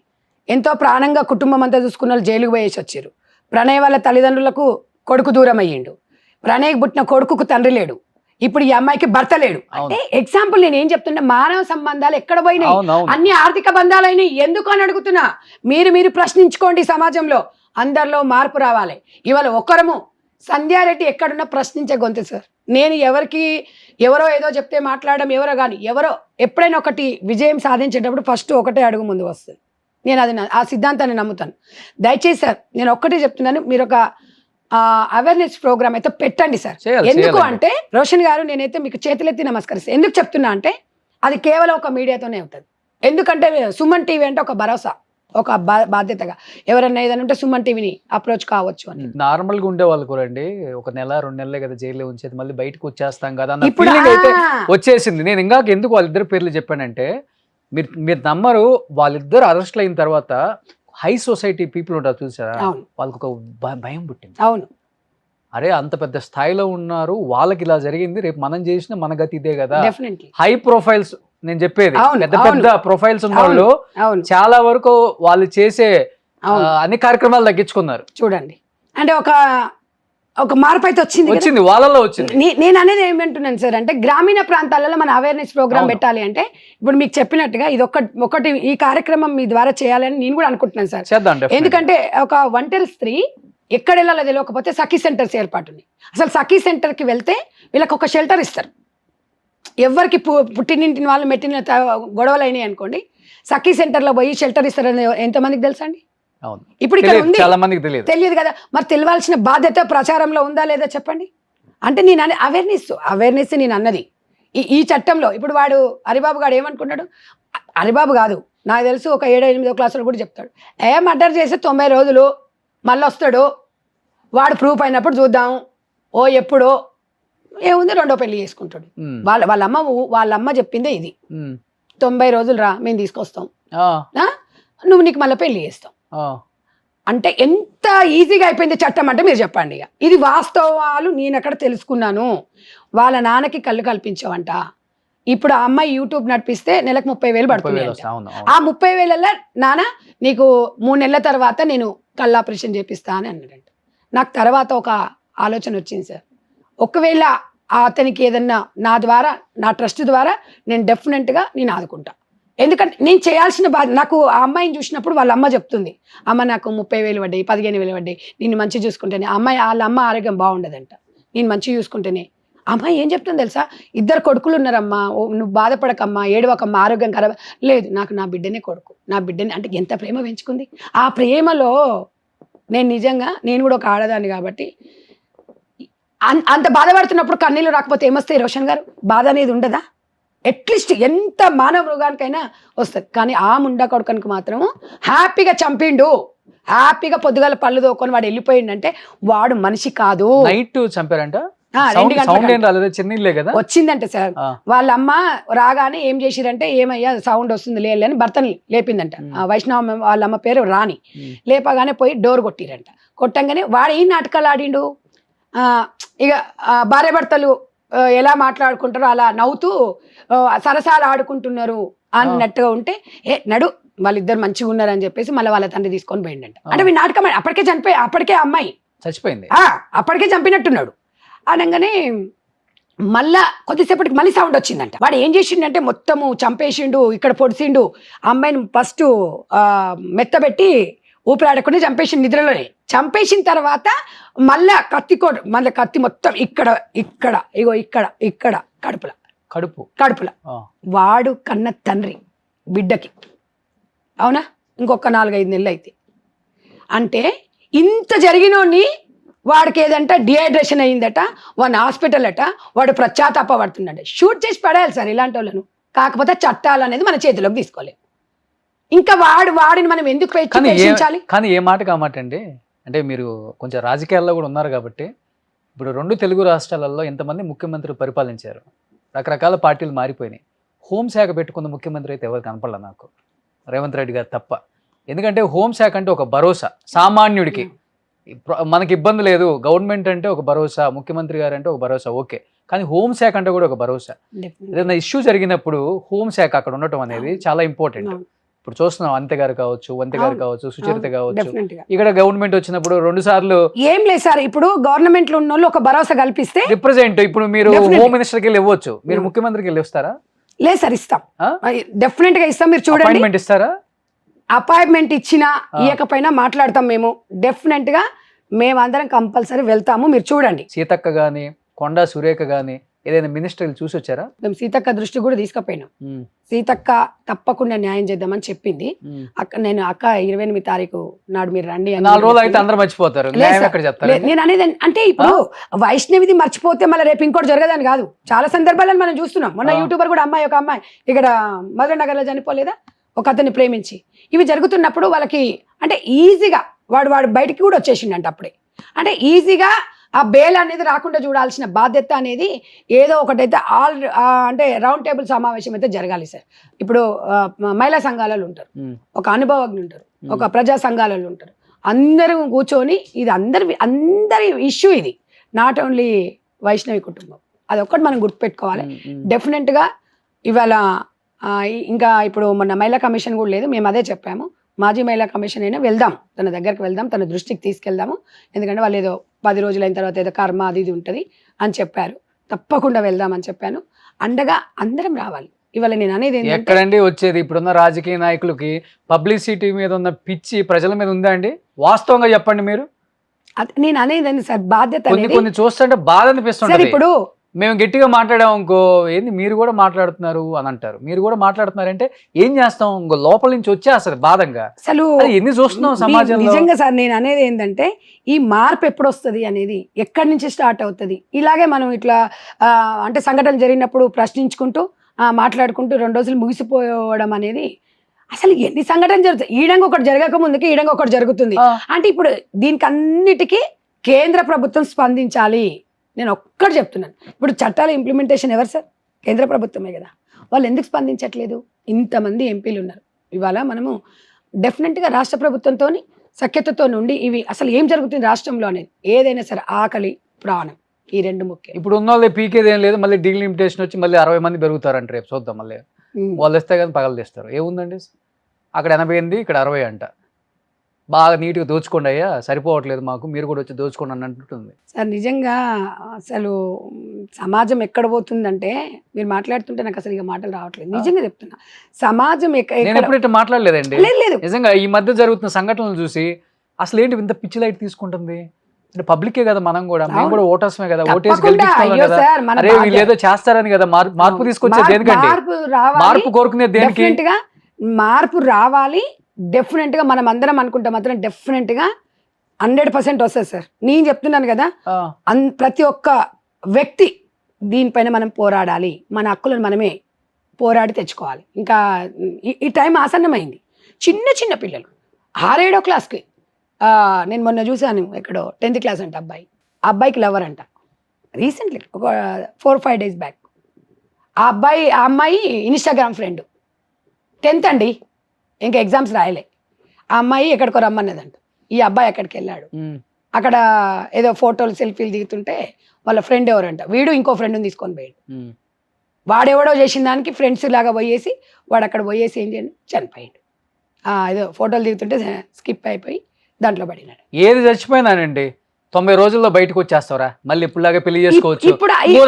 ఎంతో ప్రాణంగా కుటుంబం అంతా చూసుకున్న వాళ్ళు జైలుకు పోయేసి వచ్చారు. ప్రణయ్ వాళ్ళ తల్లిదండ్రులకు కొడుకు దూరం అయ్యిండు, ప్రణయ్కి పుట్టిన కొడుకుకు తండ్రి లేడు, ఇప్పుడు ఈ అమ్మాయికి భర్త లేడు. అంటే ఎగ్జాంపుల్ నేను ఏం చెప్తున్నా, మానవ సంబంధాలు ఎక్కడ పోయినాయి? అన్ని ఆర్థిక బంధాలైనాయి. ఎందుకు అని అడుగుతున్నా. మీరు ప్రశ్నించుకోండి. సమాజంలో అందరిలో మార్పు రావాలి. ఇవాళ ఒకరము సంధ్యారెడ్డి ఎక్కడున్నా ప్రశ్నించే గొంతు సార్. నేను ఎవరో ఏదో చెప్తే మాట్లాడడం ఎవరో కానీ, ఎవరో ఎప్పుడైనా ఒకటి విజయం సాధించేటప్పుడు ఫస్ట్ ఒకటే అడుగు ముందు వస్తుంది. నేను ఆ సిద్ధాంతాన్ని నమ్ముతాను. దయచేసి సార్ నేను ఒక్కటే చెప్తున్నాను, మీరు ఒక అవేర్నెస్ ప్రోగ్రామ్ అయితే పెట్టండి సార్. ఎందుకు అంటే రోషన్ గారు, నేనైతే మీకు చేతులెత్తి నమస్కరిస్తాను. ఎందుకు చెప్తున్నా అంటే అది కేవలం ఒక మీడియాతోనే అవుతుంది. ఎందుకంటే సుమన్ టీవీ అంటే ఒక భరోసా, ఒక బాధ్యతగా ఎవరన్నా ఏదైనా ఉంటే సుమన్ టీవీని అప్రోచ్ కావచ్చు అని. నార్మల్ గా ఉండే వాళ్ళు కూడా అండి, 1 నెల 2 నెలలే కదా జైల్లో ఉంచేది, మళ్ళీ బయటకు వచ్చేస్తాం కదా అన్న ఫీలింగ్ అయితే వచ్చేసింది. నేను ఇంకా ఎందుకు వాళ్ళిద్దరు పేర్లు చెప్పానంటే, మీరు నమ్మరు, వాళ్ళిద్దరు అరెస్ట్లు అయిన తర్వాత హై సొసైటీ పీపుల్ ఉంటారు చూసారా, అవును వాళ్ళకి ఒక భయం పుట్టింది. అవును అరే అంత పెద్ద స్థాయిలో ఉన్నారు, వాళ్ళకి ఇలా జరిగింది, రేపు మనం చేసిన మన గతి ఇదే కదా. డెఫినెట్లీ హై ప్రొఫైల్స్ నేను చెప్పేది, అవును, పెద్ద అవును. పెద్ద ప్రొఫైల్స్ ఉన్న వాళ్ళు అవును చాలా వరకు వాళ్ళు చేసే అవును. అన్ని కార్యక్రమాలు తగ్గించుకున్నారు. చూడండి, అంటే ఒక మార్పు అయితే వచ్చింది కదా. వచ్చింది, వాళ్ళలో వచ్చింది. నేను అనేది ఏమంటున్నాను సార్ అంటే గ్రామీణ ప్రాంతాలలో మన అవేర్నెస్ ప్రోగ్రామ్ అవును. పెట్టాలి అంటే ఇప్పుడు మీకు చెప్పినట్టుగా ఇది ఒకటి ఈ కార్యక్రమం మీ ద్వారా చేయాలని నేను కూడా అనుకుంటున్నాను సార్. చేద్దాం definitely. ఎందుకంటే ఒక ఒంటరి స్త్రీ ఎక్కడ వెళ్ళాలో తెలియకపోతే సఖీ సెంటర్స్ ఏర్పాటు ఉంది. అసలు సఖీ సెంటర్కి వెళ్తే వీళ్ళకి ఒక షెల్టర్ ఇస్తారు. ఎవరికి పుట్టినింటిని వాళ్ళు మెట్టిన గొడవలు అయినాయి అనుకోండి, సఖీ సెంటర్లో పోయి షెల్టర్ ఇస్తారని ఎంతమందికి తెలుసా అండి? అవును, ఇప్పుడు ఇక్కడ ఉంది, చాలా మందికి తెలియదు కదా. మరి తెలియాల్సిన బాధ్యత ప్రచారంలో ఉందా లేదా చెప్పండి. అంటే నేను అవేర్నెస్ నేను అన్నది ఈ చట్టంలో. ఇప్పుడు వాడు హరిబాబు గారు ఏమనుకున్నాడు, హరిబాబు కాదు నాకు తెలుసు ఒక 7-8వ క్లాసులో కూడా చెప్తాడు, మర్డర్ చేసి 90 రోజులు మళ్ళీ వస్తాడు, వాడు ప్రూఫ్ అయినప్పుడు చూద్దాం, ఎప్పుడో ఏముంది రెండో పెళ్లి చేసుకుంటాడు. వాళ్ళ అమ్మ చెప్పిందే ఇది, 90 రోజులు రా మేము తీసుకొస్తాం, నువ్వు నీకు మళ్ళీ పెళ్లి చేస్తాం. అంటే ఎంత ఈజీగా అయిపోయింది చట్టం అంటే మీరు చెప్పండి. ఇక ఇది వాస్తవాలు నేను అక్కడ తెలుసుకున్నాను. వాళ్ళ నాన్నకి కళ్ళు కల్పించవంట. ఇప్పుడు ఆ అమ్మాయి యూట్యూబ్ నడిపిస్తే నెలకు 30,000 పడుతుంది. ఆ 30,000 నాన్న నీకు 3 నెలల తర్వాత నేను కళ్ళు ఆపరేషన్ చేపిస్తా అని అన్నాడంట. నాకు తర్వాత ఒక ఆలోచన వచ్చింది సార్, ఒకవేళ అతనికి ఏదన్నా నా ద్వారా నా ట్రస్ట్ ద్వారా నేను డెఫినెట్గా నేను ఆదుకుంటా. ఎందుకంటే నేను చేయాల్సిన నాకు ఆ అమ్మాయిని చూసినప్పుడు వాళ్ళ అమ్మ చెప్తుంది, అమ్మ నాకు 30,000 పడ్డాయి, 15,000 పడ్డాయి, నిన్ను మంచిగా చూసుకుంటేనే. వాళ్ళ అమ్మ ఆరోగ్యం బాగుండదంట, నేను మంచిగా చూసుకుంటేనే. అమ్మాయి ఏం చెప్తుంది తెలుసా, 2 కొడుకులు ఉన్నారమ్మా, నువ్వు బాధపడకమ్మా, ఏడవకమ్మా, ఆరోగ్యం ఖరాబ్ లేదు, నాకు నా బిడ్డనే కొడుకు, నా బిడ్డనే. అంటే ఎంత ప్రేమ పెంచుకుంది. ఆ ప్రేమలో నేను కూడా ఒక ఆడదాన్ని కాబట్టి అంత బాధపడుతున్నప్పుడు కన్నీళ్ళు రాకపోతే ఏమొస్తాయి రోషన్ గారు? బాధ అనేది ఉండదా? అట్లీస్ట్ ఎంత మానవ మృగానికైనా వస్తుంది. కానీ ఆ ముండా కొడుకనికి మాత్రం హ్యాపీగా చంపిండు, హ్యాపీగా పొద్దుగాల పళ్ళు తోకొని వాడు వెళ్ళిపోయిండంటే వాడు మనిషి కాదు. నైట్ చంపారంట, 2 గంటలకు వచ్చిందంటే సార్. వాళ్ళ అమ్మ రాగానే ఏం చేసిరంటే, ఏమయ్యా సౌండ్ వస్తుంది లే అని భర్తని లేపిందంట. వైష్ణవ వాళ్ళ అమ్మ పేరు రాణి. లేపగానే పోయి డోర్ కొట్టిరంట. కొట్టంగానే వాడు ఏం నాటకాలు ఆడిండు, ఇక భార్య భర్తలు ఎలా మాట్లాడుకుంటారో అలా నవ్వుతూ సరసాలు ఆడుకుంటున్నారు అన్నట్టుగా ఉంటే, నడు వాళ్ళిద్దరు మంచిగా ఉన్నారని చెప్పేసి మళ్ళీ వాళ్ళ తండ్రి తీసుకొని పోయిండంట. అంటే మీ నాటకం అప్పటికే అమ్మాయి చచ్చిపోయింది, అప్పటికే చంపినట్టున్నాడు. అనగానే మళ్ళా కొద్దిసేపటికి మళ్ళీ సౌండ్ వచ్చిందంట. వాడు ఏం చేసిండంటే మొత్తము చంపేసిండు, ఇక్కడ పొడిసిండు, అమ్మాయిని ఫస్ట్ మెత్తబెట్టి ఊపిరాడకుండా చంపేసిండు నిద్రలోనే. చంపేసిన తర్వాత మళ్ళా కత్తి మొత్తం ఇక్కడ కడుపుల వాడు కన్న తండ్రి బిడ్డకి, అవునా, ఇంకొక 4-5 నెలలు అయితే. అంటే ఇంత జరిగినోని వాడికి ఏదంట డిహైడ్రేషన్ అయిందట, వాడిని హాస్పిటల్ అట, వాడు పడుతున్నాడు. షూట్ చేసి పడేయాలి సార్ ఇలాంటి వాళ్ళను. కాకపోతే చట్టాలు అనేది మన చేతిలోకి తీసుకోలేము. ఇంకా వాడిని మనం ఎందుకు ప్రశ్నించాలి? కానీ ఏ మాట కామాట అండి, అంటే మీరు కొంచెం రాజకీయాల్లో కూడా ఉన్నారు కాబట్టి, ఇప్పుడు 2 తెలుగు రాష్ట్రాలలో ఎంతమంది ముఖ్యమంత్రులు పరిపాలించారు, రకరకాల పార్టీలు మారిపోయినాయి. హోంశాఖ పెట్టుకున్న ముఖ్యమంత్రి అయితే ఎవరు కనపడలే నాకు, రేవంత్ రెడ్డి గారు తప్ప. ఎందుకంటే హోంశాఖ అంటే ఒక భరోసా సామాన్యుడికి. మనకి ఇబ్బంది లేదు, గవర్నమెంట్ అంటే ఒక భరోసా, ముఖ్యమంత్రి గారు అంటే ఒక భరోసా, ఓకే. కానీ హోంశాఖ అంటే కూడా ఒక భరోసా. ఏదైనా ఇష్యూ జరిగినప్పుడు హోంశాఖ అక్కడ ఉండటం అనేది చాలా ఇంపార్టెంట్. ఇప్పుడు చూస్తున్నాం అంతే గారు కావచ్చు, వంతే గారు కావచ్చు, సుచరిత కావచ్చు. ఇక్కడ గవర్నమెంట్ వచ్చినప్పుడు 2 సార్లు ఏం లేదు సార్, ఇప్పుడు గవర్నమెంట్ లో ఉన్న వాళ్ళు ఒక భరోసా కల్పిస్తే రిప్రజెంట్. ఇప్పుడు మీరు హోమ్ మినిస్టర్కి వెళ్ళి ఇవ్వచ్చు, మీరు ముఖ్యమంత్రికి వెళ్ళి వస్తారా? లేదు సార్, ఇస్తాం, డెఫినెట్ గా ఇస్తాం. మీరు చూడండి, అపాయింట్మెంట్ ఇస్తారా? అపాయింట్మెంట్ ఇచ్చినా ఇవ్వకపోయినా మాట్లాడతాం మేము. డెఫినెట్ గా మేమందరం కంపల్సరీ వెళ్తాము. మీరు చూడండి, సీతక్క గాని కొండా సురేఖ గాని ఏదైనా మినిస్టర్లు చూసి వచ్చారా? మేము సీతక్క దృష్టి కూడా తీసుకుపోయినాం. సీతక్క తప్పకుండా న్యాయం చేద్దామని చెప్పింది. నేను 28 తారీఖు నాడు మీరు రండి. 4 రోజులు అయితే అందరూ మర్చిపోతారు. నేను అనేది అంటే ఇప్పుడు వైష్ణవిది మర్చిపోతే మళ్ళీ రేపు ఇంకోటి జరగదని కాదు. చాలా సందర్భాలను మనం చూస్తున్నాం. మొన్న యూట్యూబర్ కూడా ఒక అమ్మాయి ఇక్కడ మధుర నగర్ లో చనిపోలేదా, ఒక అతన్ని ప్రేమించి. ఇవి జరుగుతున్నప్పుడు వాళ్ళకి అంటే ఈజీగా వాడు బయటికి కూడా వచ్చేసిండంట అప్పుడే. అంటే ఈజీగా ఆ బెయిల్ అనేది రాకుండా చూడాల్సిన బాధ్యత అనేది ఏదో ఒకటైతే అంటే రౌండ్ టేబుల్ సమావేశం అయితే జరగాలి సార్. ఇప్పుడు మహిళా సంఘాలలో ఉంటారు, ఒక అనుభవజ్ఞులు ఉంటారు, ఒక ప్రజా సంఘాలలో ఉంటారు, అందరూ కూర్చొని ఇది అందరి ఇష్యూ, ఇది నాట్ ఓన్లీ వైష్ణవి కుటుంబం, అదొక్కటి మనం గుర్తుపెట్టుకోవాలి. డెఫినెట్గా ఇవాళ ఇంకా ఇప్పుడు మొన్న మహిళా కమిషన్ కూడా లేదు, మేము అదే చెప్పాము, మాజీ మహిళా కమిషన్ అయినా వెళ్దాం, తన దగ్గరికి వెళ్దాం, తన దృష్టికి తీసుకెళ్దాము, ఎందుకంటే వాళ్ళు ఏదో 10 రోజులైన తర్వాత ఏదో కర్మ అది ఇది ఉంటుంది అని చెప్పారు, తప్పకుండా వెళ్దాం అని చెప్పాను. అండగా అందరం రావాలి. ఇవాళ నేను అనేది ఎక్కడండి వచ్చేది, ఇప్పుడున్న రాజకీయ నాయకులకి పబ్లిసిటీ మీద ఉన్న పిచ్చి ప్రజల మీద ఉందా అండి? వాస్తవంగా చెప్పండి మీరు. నేను అనేది సార్, బాధ్యత కొన్ని చూస్తుంటే బాధ అనిపిస్తుంది. ఇప్పుడు మేము గట్టిగా మాట్లాడాము ఇంకో ఏంది మీరు కూడా మాట్లాడుతున్నారు అని అంటారు. మీరు కూడా మాట్లాడుతున్నారంటే ఏం చేస్తాం, ఇంకో లోపల నుంచి వచ్చేస్తుంది బాధంగా. అసలు ఎన్ని చూస్తున్నాం సమాజంలో. నిజంగా సార్ నేను అనేది ఏంటంటే, ఈ మార్పు ఎప్పుడు వస్తుంది అనేది ఎక్కడి నుంచి స్టార్ట్ అవుతుంది. ఇలాగే మనం ఇట్లా అంటే సంఘటనలు జరిగినప్పుడు ప్రశ్నించుకుంటూ మాట్లాడుకుంటూ 2 రోజులు ముగిసిపోవడం అనేది, అసలు ఎన్ని సంఘటనలు జరుగుతాయి. ఈడంగా ఒకటి జరగక ముందుకి ఈడంగా ఒకటి జరుగుతుంది అంటే, ఇప్పుడు దీనికి అన్నిటికీ కేంద్ర ప్రభుత్వం స్పందించాలి. నేను ఒక్కటి చెప్తున్నాను, ఇప్పుడు చట్టాల ఇంప్లిమెంటేషన్ ఎవరు సార్? కేంద్ర ప్రభుత్వమే కదా. వాళ్ళు ఎందుకు స్పందించట్లేదు? ఇంతమంది ఎంపీలు ఉన్నారు. ఇవాళ మనము డెఫినెట్గా రాష్ట్ర ప్రభుత్వంతో సఖ్యతతో నుండి ఇవి అసలు ఏం జరుగుతుంది రాష్ట్రంలో అనేది, ఏదైనా సరే ఆకలి ప్రాణం ఈ 2 ముఖ్యం. ఇప్పుడు ఉన్న వాళ్ళే పీకేది ఏం లేదు, మళ్ళీ డీలిమిటేషన్ వచ్చి మళ్ళీ 60 మంది పెరుగుతారంట రేపు చూద్దాం. మళ్ళీ వాళ్ళు ఇస్తే కానీ పగలు తెస్తారు. ఏముందండి, అక్కడ 88 ఇక్కడ 60 అంట. బాగా నీట్గా దోచుకోండి అయ్యా, సరిపోవట్లేదు మాకు, మీరు కూడా వచ్చి దోచుకోండి అని అంటుంటుంది సార్. నిజంగా అసలు సమాజం ఎక్కడ పోతుందంటే, మీరు మాట్లాడుతుంటే నాకు అసలు ఇక మాటలు రావట్లేదు. నిజంగా చెప్తున్నా, సమాజం నేను ఎప్పుడైతే మాట్లాడలేదండి. లేదు నిజంగా ఈ మధ్య జరుగుతున్న సంఘటనలు చూసి అసలు ఏంటి ఇంత పిచ్చి లైట్ తీసుకుంటుంది. అంటే పబ్లికే కదా, మనం కూడా మేము కూడా ఓటర్స్మే కదా, ఓటేసి గెలిపించుకోవాలి కదా. అరే వీళ్ళు ఏదో చేస్తారని కదా మార్పు తీసుకొచ్చేది. దేనికండి మార్పు కోరుకునేది? దేనికి మార్పు రావాలి? డెఫినెట్ గా మనం అందరం అనుకుంటే మాత్రం డెఫినెట్ గా 100% వస్తుంది సార్. నేను చెప్తున్నాను కదా, ప్రతి ఒక్క వ్యక్తి దీనిపైన మనం పోరాడాలి, మన హక్కులను మనమే పోరాడి తెచ్చుకోవాలి. ఇంకా ఈ టైం ఆసన్నమైంది. చిన్న పిల్లలు 6-7 క్లాస్కి, నేను మొన్న చూసాను ఎక్కడో 10th క్లాస్ అంట అబ్బాయి, ఆ అబ్బాయికి లవర్ అంట. రీసెంట్లీ ఒక 4-5 డేస్ బ్యాక్ ఆ అమ్మాయి ఇన్స్టాగ్రామ్ ఫ్రెండ్, 10th అండి, ఇంకా ఎగ్జామ్స్ రాయలే. ఆ అమ్మాయి ఎక్కడికో రమ్మన్నదంట, ఈ అబ్బాయి ఎక్కడికి వెళ్ళాడు, అక్కడ ఏదో ఫోటోలు సెల్ఫీలు దిగుతుంటే వాళ్ళ ఫ్రెండ్ ఎవరంట, వీడు ఇంకో ఫ్రెండ్ని తీసుకొని పోయాడు. వాడెవడో చేసిన దానికి ఫ్రెండ్స్ లాగా పోయేసి వాడు అక్కడ పోయేసి ఏం చేయండి చనిపోయాడు. ఏదో ఫోటోలు దిగుతుంటే స్కిప్ అయిపోయి దాంట్లో పడినాడు. ఏది చచ్చిపోయినానండి, 90 రోజుల్లో బయటకు వచ్చేస్తావరా, మళ్ళీ ఇప్పుడులాగా పెళ్లి చేసుకోవచ్చు,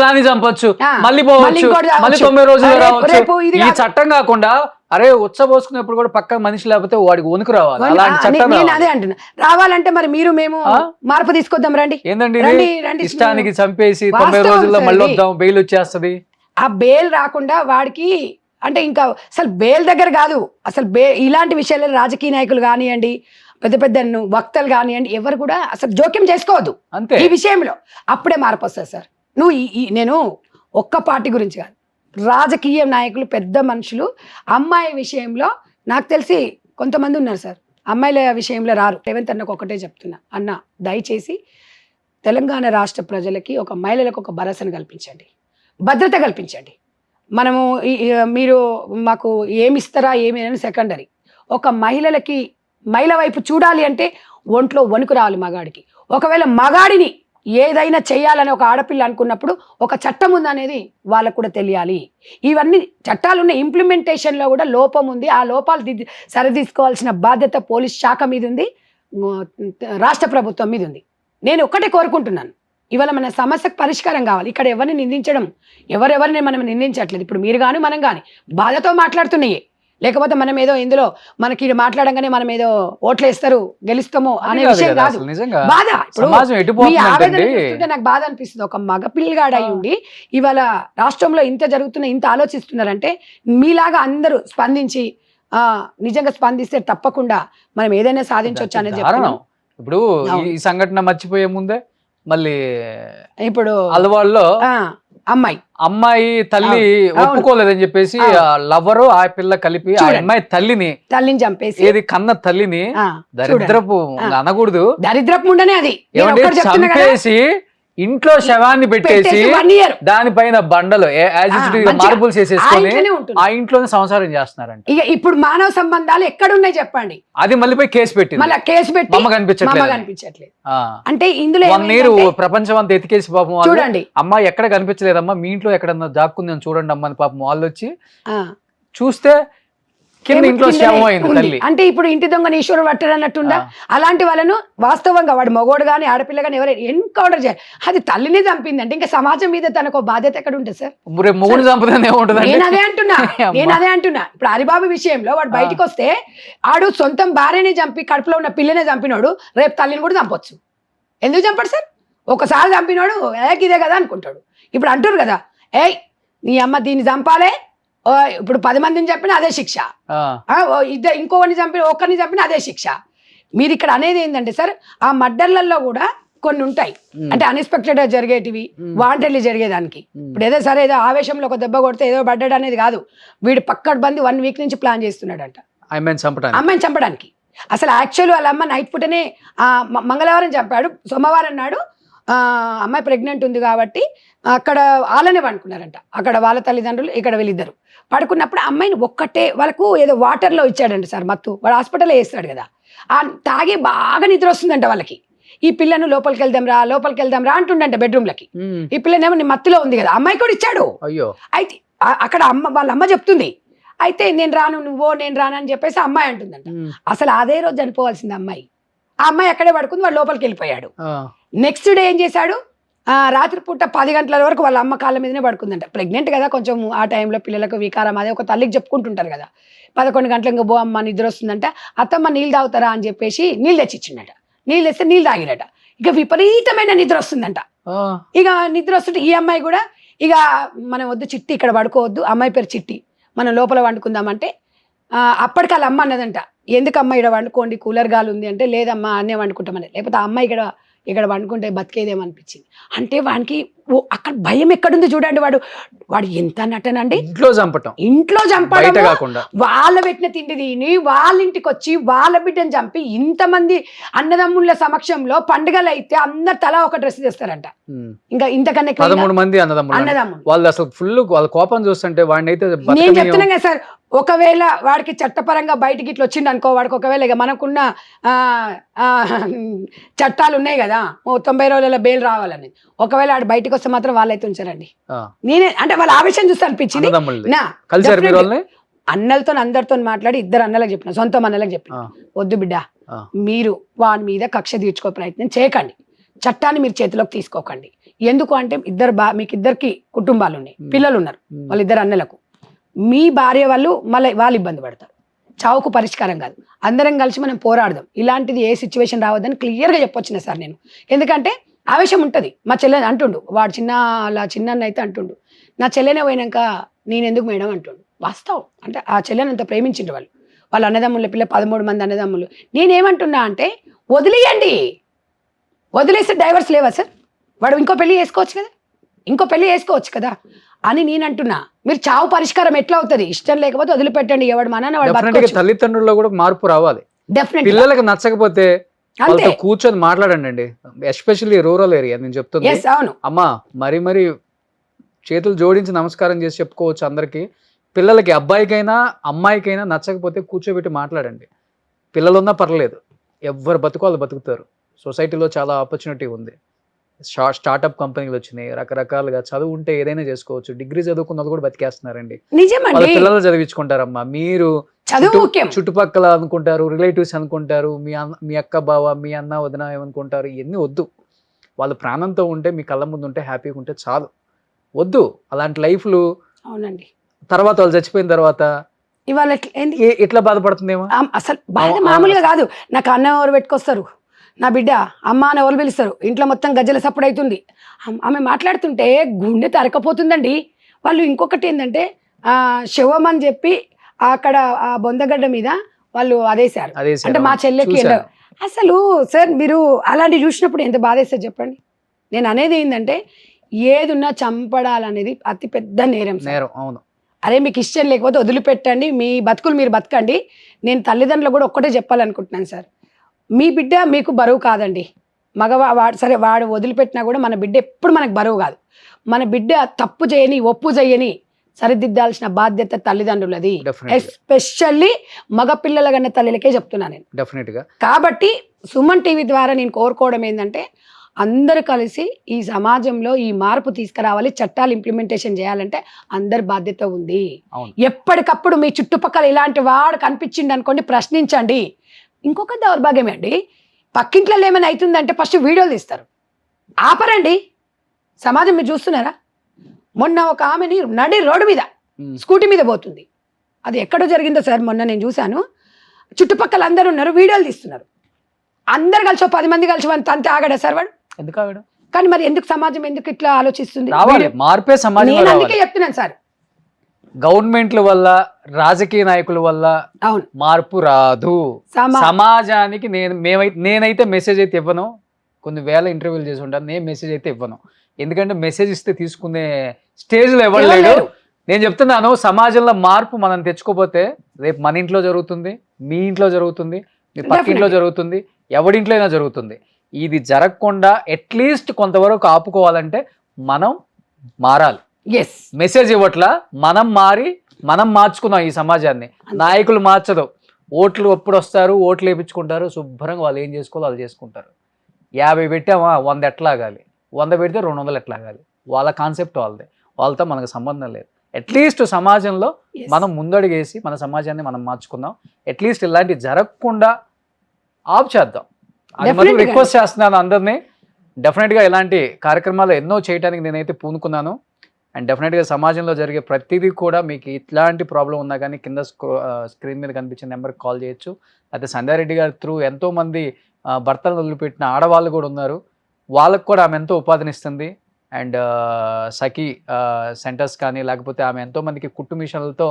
దాన్ని చంపొచ్చు, మళ్ళీ పోవచ్చు, మళ్ళీ 90 రోజుల్లో రావచ్చు. ఈ చట్టం కాకుండా అరే ఉచ్చబోసుకునేప్పుడు కూడా పక్క మనిషి లేకపోతే వాడికి వణుకు రావాలి. అలాంటి చట్టం అదే అంటున్నా, రావాలంటే మరి మేము మార్పు తీసుకొద్దాం రండి. ఏందండి ఇష్టానికి చంపేసి 90 రోజుల్లో మళ్ళీ వద్దాం, బెయిల్ వచ్చేస్తుంది. ఆ బెయిల్ రాకుండా వాడికి అంటే ఇంకా అసలు బెయిల్ దగ్గర కాదు, అసలు ఇలాంటి విషయాల్లో రాజకీయ నాయకులు కానివ్వండి, పెద్ద వక్తలు కానివ్వండి, ఎవరు కూడా అసలు జోక్యం చేసుకోవద్దు ఈ విషయంలో. అప్పుడే మార్పు వస్తుంది సార్. నేను ఒక్క పార్టీ గురించి కాదు, రాజకీయ నాయకులు, పెద్ద మనుషులు అమ్మాయి విషయంలో నాకు తెలిసి కొంతమంది ఉన్నారు సార్, అమ్మాయిల విషయంలో రారు. రేవంత్ అన్నకు ఒకటే చెప్తున్నా, అన్న దయచేసి తెలంగాణ రాష్ట్ర ప్రజలకి, ఒక మహిళలకు ఒక భరోసాను కల్పించండి, భద్రత కల్పించండి. మనము మీరు మాకు ఏమి ఇస్తారా ఏమి అని సెకండరీ, ఒక మహిళ వైపు చూడాలి అంటే ఒంట్లో వణుకు రావాలి మగాడికి. ఒకవేళ మగాడిని ఏదైనా చేయాలని ఒక ఆడపిల్ల అనుకున్నప్పుడు ఒక చట్టం ఉందనేది వాళ్ళకు కూడా తెలియాలి. ఇవన్నీ చట్టాలున్న ఇంప్లిమెంటేషన్లో కూడా లోపం ఉంది. ఆ లోపాలు సరిదీసుకోవాల్సిన బాధ్యత పోలీస్ శాఖ మీద ఉంది, రాష్ట్ర ప్రభుత్వం మీద ఉంది. నేను ఒక్కటే కోరుకుంటున్నాను, ఇవాళ మన సమస్యకు పరిష్కారం కావాలి. ఇక్కడ ఎవరిని నిందించడం, ఎవరెవరిని మనం నిందించట్లేదు. ఇప్పుడు మీరు కానీ మనం కానీ బాధతో మాట్లాడుతున్నాయి, లేకపోతే మనం ఏదో ఇందులో మనకి మాట్లాడంగానే మనం ఏదో ఓట్లు వేస్తారు గెలుస్తాము అనే విషయం కాదు. బాధ చూస్తుంటే నాకు బాధ అనిపిస్తుంది. ఒక మగ పిల్లగాడు అయి ఉండి ఇవాళ రాష్ట్రంలో ఇంత జరుగుతున్న, ఇంత ఆలోచిస్తున్నారంటే మీలాగా అందరూ స్పందించి నిజంగా స్పందిస్తే తప్పకుండా మనం ఏదైనా సాధించవచ్చు అనేది చెప్తున్నాం. ఇప్పుడు ఈ సంఘటన మర్చిపోయే ముందే మళ్ళీ ఇప్పుడు అలవాళ్ళలో అమ్మాయి తల్లి ఒప్పుకోలేదని చెప్పేసి లవరు ఆ పిల్ల కలిపి ఆ అమ్మాయి తల్లిని చంపేసి, ఏది కన్న తల్లిని దరిద్రపు అనకూడదు, దరిద్రపు ఉండనే అది చంపేసి ఇంట్లో శవాన్ని పెట్టేసి 1 year. దానిపైన బండలు మంచిగా. మార్బుల్స్ ఆ వేసేసుకొని ఇంట్లోనే ఉంటుంది. ఆ ఇంట్లోనే సంసారం చేస్తున్నారంట. ఇక ఇప్పుడు మానవ సంబంధాలు ఎక్కడున్నాయి చెప్పండి. అది మళ్ళీ పోయి కేసు పెట్టింది. మళ్ళీ కేసు పెట్టి మమ్మ కనిపించట్లేదు. కనిపించట్లేదు. అంటే ఇందులో 1 year ప్రపంచం అంతా ఎతికేసి పాపం వాళ్ళు, చూడండి అమ్మ ఎక్కడ కనిపించలేదమ్మా మీ ఇంట్లో ఎక్కడన్నా దాక్కుంది అని చూడండి అమ్మని పాపం వాళ్ళు వచ్చి ఆ, చూస్తే కింద ఇంట్లో కిందనే శవం అయింది ఉంది. తల్లి. అంటే ఇప్పుడు ఇంటి దొంగని ఈశ్వరుడు పట్టడు అన్నట్టుందా. అలాంటి వాళ్ళను వాస్తవంగా వాడు మగోడు గాని ఆడపిల్ల గాని ఎవరైనా ఎన్కౌంటర్ చేయాలి. అది తల్లిని చంపిందంటే ఇంకా సమాజం మీద తనకు బాధ్యత ఎక్కడ ఉంటుంది సార్? రేపు మొగుడు చంపుతుంది ఏముంటుంది? నేను అదే అంటున్నా ఇప్పుడు హరిబాబు విషయంలో వాడు బయటకు వస్తే ఆడు సొంతం భార్యనే చంపి కడుపులో ఉన్న పిల్లనే చంపినోడు రేపు తల్లిని కూడా చంపొచ్చు. ఎందుకు చంపడు సార్? ఒకసారి చంపినోడు ఇదే కదా అనుకుంటాడు. ఇప్పుడు అంటారు కదా ఏయ్ నీ అమ్మ దీన్ని చంపాలే, ఇప్పుడు 10 మందిని చంపినా అదే శిక్ష, ఇంకొకరిని చంపిన ఒక్కరిని చంపినా అదే శిక్ష. మీరు ఇక్కడ అనేది ఏంటంటే సార్ ఆ మర్డర్లలో కూడా కొన్ని ఉంటాయి. అంటే అన్ఎక్స్పెక్టెడ్ గా జరిగేటివి, వాంటెడ్లీ జరిగేదానికి. ఇప్పుడు ఏదో సరే ఏదో ఆవేశంలో ఒక దెబ్బ కొడితే ఏదో పడ్డాడు అనేది కాదు. వీడు పక్కడ్బంది 1 week నుంచి ప్లాన్ చేస్తున్నాడంట అమ్మాయిని చంపడానికి. అసలు యాక్చువల్ వాళ్ళ అమ్మ నైట్ పూటనే మంగళవారం చంపాడు, సోమవారం నాడు అమ్మాయి ప్రెగ్నెంట్ ఉంది కాబట్టి అక్కడ వాళ్ళనే పడుకున్నారంట. అక్కడ వాళ్ళ తల్లిదండ్రులు, ఇక్కడ వీళ్ళిద్దరు పడుకున్నప్పుడు అమ్మాయిని ఒక్కటే వాళ్ళకు ఏదో వాటర్లో ఇచ్చాడంట సార్ మత్తు. వాడు హాస్పిటల్లో వేస్తాడు కదా, ఆ తాగి బాగా నిద్ర వస్తుందంట వాళ్ళకి. ఈ పిల్లను లోపలికి వెళ్దాం రా అంటుండంట బెడ్రూమ్లకి. ఈ పిల్లనేమో నీ మత్తులో ఉంది కదా, అమ్మాయి కూడా ఇచ్చాడు. అయితే అక్కడ వాళ్ళ అమ్మ చెప్తుంది అయితే నేను రాను నేను రాను అని చెప్పేసి అమ్మాయి అంటుందంట. అసలు అదే రోజు చనిపోవాల్సింది అమ్మాయి. ఆ అమ్మాయి అక్కడే పడుకుంది, వాడు లోపలికి వెళ్ళిపోయాడు. నెక్స్ట్ డే ఏం చేశాడు, రాత్రిపూట 10 గంటల వరకు వాళ్ళ అమ్మ కాళ్ళ మీదనే పడుకుందంట. ప్రెగ్నెంట్ కదా, కొంచెం ఆ టైంలో పిల్లలకు వికారం అదే ఒక తల్లికి చెప్పుకుంటుంటారు కదా. 11 గంటలకు ఇంకా అమ్మ నిద్ర వస్తుందంట. అత్తమ్మ నీళ్ళు తాగుతారా అని చెప్పేసి నీళ్ళు తెచ్చిచ్చిండట. నీళ్ళు తెస్తే నీళ్ళు తాగిరట. ఇక విపరీతమైన నిద్ర వస్తుందంట. ఇక నిద్ర వస్తుంటే ఈ అమ్మాయి కూడా ఇక మనం వద్దు చిట్టి ఇక్కడ పడుకోవద్దు, అమ్మాయి పేరు చిట్టి, మనం లోపల వండుకుందామంటే అప్పటికి వాళ్ళ అమ్మ అన్నదంట ఎందుకమ్మా ఇక్కడ వండుకోండి కూలర్ గాలి ఉంది అంటే లేదమ్మా అన్నే వండుకుంటామని. లేకపోతే ఆ అమ్మాయి ఇక్కడ వండుకుంటే బతికేదేమనిపించింది. అంటే వానికి అక్కడ భయం ఎక్కడుంది చూడండి. వాడు ఎంత నటనండి. ఇంట్లో చంపడం, వాళ్ళ పెట్టిన తిండి తిని వాళ్ళ ఇంటికి వచ్చి వాళ్ళ బిడ్డను చంపి ఇంతమంది అన్నదమ్ముళ్ళ సమక్షంలో పండుగలు అయితే అందరు తలా ఒక డ్రెస్ తెస్తారంట. ఇంకా ఇంతకన్నా 13 మంది అన్నదమ్ములు వాళ్ళు అసలు ఫుల్ వాళ్ళ కోపం చూస్తుంటే వాడిని అయితే నేను చెప్తున్నా కదా సార్, ఒకవేళ వాడికి చట్టపరంగా బయటికి ఇట్లా వచ్చింది అనుకో, వాడికి ఒకవేళ ఇక మనకున్న చట్టాలు ఉన్నాయి కదా 90 రోజుల బెయిల్ రావాలని, ఒకవేళ ఆడు బయటకు వస్తే మాత్రం వాళ్ళైతే ఉంచారండి. నేనే అంటే వాళ్ళ ఆవేశం చూస్తే అనిపించింది. అన్నలతో అందరితో మాట్లాడి 2 అన్నలకు చెప్పిన, సొంతం అన్నలకు చెప్పిన, వద్దు బిడ్డ మీరు వాడి మీద కక్ష తీర్చుకో ప్రయత్నం చేయకండి, చట్టాన్ని మీరు చేతిలోకి తీసుకోకండి. ఎందుకు అంటే మీకు ఇద్దరికి కుటుంబాలు ఉన్నాయి, పిల్లలు ఉన్నారు, వాళ్ళ 2 అన్నలకు. మీ భార్య వాళ్ళు ఇబ్బంది పడతారు. చావుకు పరిష్కారం కాదు, అందరం కలిసి మనం పోరాడదాం. ఇలాంటిది ఏ సిచ్యువేషన్ రావద్దని క్లియర్గా చెప్పొచ్చిన సార్ నేను. ఎందుకంటే ఆవేశం ఉంటుంది. మా చెల్లెని అంటుండు, వాడు చిన్న అయితే అంటుండు, నా చెల్లెనే పోయినాక నేను ఎందుకు మేడం అంటుండు. వాస్తవం. అంటే ఆ చెల్లెని అంత ప్రేమించిండ్రు వాళ్ళ అన్నదమ్ముల పిల్ల 13 మంది అన్నదమ్ములు. నేనేమంటున్నా అంటే వదిలేయండి, వదిలేస్తే డైవర్స్ లేవా సార్? వాడు ఇంకో పెళ్లి చేసుకోవచ్చు కదా అని నేను అంటున్నా. మీరు చావు పరిష్కారం ఎట్లా అవుతుంది? ఇష్టం లేకపోతే వదిలిపెట్టండి, ఎవడు మన తల్లిదండ్రుల్లో కూడా మార్పు రావాలి. పిల్లలకు నచ్చకపోతే కూర్చొని మాట్లాడండి. ఎస్పెషల్లీ రూరల్ ఏరియా నేను చెప్తున్నా. అమ్మా మరి చేతులు జోడించి నమస్కారం చేసి చెప్పుకోవచ్చు అందరికి. పిల్లలకి అబ్బాయికైనా అమ్మాయికైనా నచ్చకపోతే కూర్చోబెట్టి మాట్లాడండి. పిల్లలున్నా పర్లేదు, ఎవరు బతుకోవాలి బతుకుతారు. సొసైటీలో చాలా ఆపర్చునిటీ ఉంది. స్టార్ట్అప్ కంపెనీలు వచ్చినాయి, రకరకాలుగా చదువు ఉంటే ఏదైనా చేసుకోవచ్చు. డిగ్రీ చదువుకున్న వాళ్ళు కూడా బతికేస్తున్నారండి. వాళ్ళ పిల్లలు చదివించుకుంటారమ్మా. మీరు చుట్టుపక్కల అనుకుంటారు, రిలేటివ్స్ అనుకుంటారు, మీ అక్క బావ మీ అన్న వదిన ఏమనుకుంటారు. ఇవన్నీ వద్దు. వాళ్ళ ప్రాణంతో ఉంటే మీ కళ్ళ ముందు ఉంటే హ్యాపీగా ఉంటే చాలు. వద్దు అలాంటి లైఫ్లు. అవునండి. తర్వాత వాళ్ళు చచ్చిపోయిన తర్వాత ఇవాళ ఎట్లా బాధపడుతుందేమో. అసలు బాధ మామూలుగా కాదు. నాకు అన్నం ఎవరు పెట్టుకొస్తారు, నా బిడ్డ అమ్మ అని ఎవరు పిలుస్తారు, ఇంట్లో మొత్తం గజ్జల సప్పుడు అవుతుంది. ఆమె మాట్లాడుతుంటే గుండె తరకపోతుందండి. వాళ్ళు ఇంకొకటి ఏంటంటే శవం అని చెప్పి అక్కడ ఆ బొందగడ్డ మీద వాళ్ళు అదేశారు. అంటే మా చెల్లెకి అసలు సార్ మీరు అలాంటివి చూసినప్పుడు ఎంత బాధేస్తారు చెప్పండి. నేను అనేది ఏంటంటే ఏదున్నా చంపడాలనేది అతి పెద్ద నేరం. అవును. అరే మీకు ఇష్టం లేకపోతే వదిలిపెట్టండి, మీ బతుకులు మీరు బతకండి. నేను తల్లిదండ్రులు కూడా ఒక్కటే చెప్పాలనుకుంటున్నాను సార్, మీ బిడ్డ మీకు బరువు కాదండి. వాడు సరే వాడు వదిలిపెట్టినా కూడా మన బిడ్డ ఎప్పుడు మనకు బరువు కాదు. మన బిడ్డ తప్పు చేయని ఒప్పు చేయని సరిదిద్దాల్సిన బాధ్యత తల్లిదండ్రులది. Definitely. ఎస్పెషల్లీ మగపిల్లల కన్నా తల్లిలకే చెప్తున్నా నేను. డెఫినెట్ గా కాబట్టి సుమన్ టీవీ ద్వారా నేను కోరుకోవడం ఏంటంటే అందరూ కలిసి ఈ సమాజంలో ఈ మార్పు తీసుకురావాలి. చట్టాలు ఇంప్లిమెంటేషన్ చేయాలంటే అందరి బాధ్యత ఉంది. అవును. ఎప్పటికప్పుడు మీ చుట్టుపక్కల ఇలాంటి వాడు కనిపించింది అనుకోండి, ప్రశ్నించండి. ఇంకొక దౌర్భాగ్యం అండి, పక్కింట్లో ఏమైనా అవుతుందంటే ఫస్ట్ వీడియోలు తీస్తారు. ఆపరండి. సమాజం మీరు చూస్తున్నారా? మొన్న ఒక ఆమెని నడి రోడ్డు మీద స్కూటీ మీద పోతుంది. అది ఎక్కడో జరిగిందో సార్, మొన్న నేను చూశాను. చుట్టుపక్కల అందరూ ఉన్నారు, వీడియోలు తీస్తున్నారు. అందరు కలిసి 10 మంది కలిసి అంతే ఆగడా సార్ వాడు? ఎందుకు ఆగడం? కానీ మరి ఎందుకు సమాజం ఎందుకు ఇట్లా ఆలోచిస్తుంది? రావాలి, మార్పే సమాజం. నేను అందుకే చెప్తున్నాను సార్, గవర్నమెంట్ల వల్ల, రాజకీయ నాయకుల వల్ల అవును మార్పు రాదు. సమాజానికి నేనైతే మెసేజ్ అయితే ఇవ్వను. కొన్ని వేల ఇంటర్వ్యూలు చేసి ఉంటాను, నేను మెసేజ్ అయితే ఇవ్వను. ఎందుకంటే మెసేజ్ ఇస్తే తీసుకునే స్టేజ్లో ఎవరు లేడు. నేను చెప్తున్నాను, సమాజంలో మార్పు మనం తెచ్చుకోపోతే రేపు మన ఇంట్లో జరుగుతుంది, మీ ఇంట్లో జరుగుతుంది, మీ పక్కింట్లో జరుగుతుంది, ఎవడింట్లో అయినా జరుగుతుంది. ఇది జరగకుండా అట్లీస్ట్ కొంతవరకు ఆపుకోవాలంటే మనం మారాలి. మెసేజ్ ఇవ్వట్లా, మనం మారి మనం మార్చుకున్నాం ఈ సమాజాన్ని. నాయకులు మార్చదు. ఓట్లు ఎప్పుడు వస్తారు, ఓట్లు వేయించుకుంటారు, శుభ్రంగా వాళ్ళు ఏం చేసుకోవాలో వాళ్ళు చేసుకుంటారు. 50 పెట్టామా 100 ఎట్లాగాలి, 100 పెడితే 200 ఎట్లాగాలి. వాళ్ళ కాన్సెప్ట్ వాళ్ళదే, వాళ్ళతో మనకు సంబంధం లేదు. అట్లీస్ట్ సమాజంలో మనం ముందడుగేసి మన సమాజాన్ని మనం మార్చుకుందాం. అట్లీస్ట్ ఇలాంటి జరగకుండా ఆఫ్ చేద్దాం. అది మనం రిక్వెస్ట్ చేస్తున్నాను అందరినీ. డెఫినెట్గా ఇలాంటి కార్యక్రమాలు ఎన్నో చేయడానికి నేనైతే పూనుకున్నాను. అండ్ డెఫినెట్గా సమాజంలో జరిగే ప్రతిదీ కూడా మీకు ఇట్లాంటి ప్రాబ్లం ఉన్నా కానీ కింద స్క్రీన్ మీద కనిపించిన నెంబర్కి కాల్ చేయొచ్చు. అయితే సంధ్యారెడ్డి గారి త్రూ ఎంతోమంది భర్తలను వదిలిపెట్టిన ఆడవాళ్ళు కూడా ఉన్నారు. వాళ్ళకు కూడా ఆమె ఎంతో ఉపాధినిస్తుంది. అండ్ సఖీ సెంటర్స్ కానీ, లేకపోతే ఆమె ఎంతోమందికి కుట్టు మిషన్లతో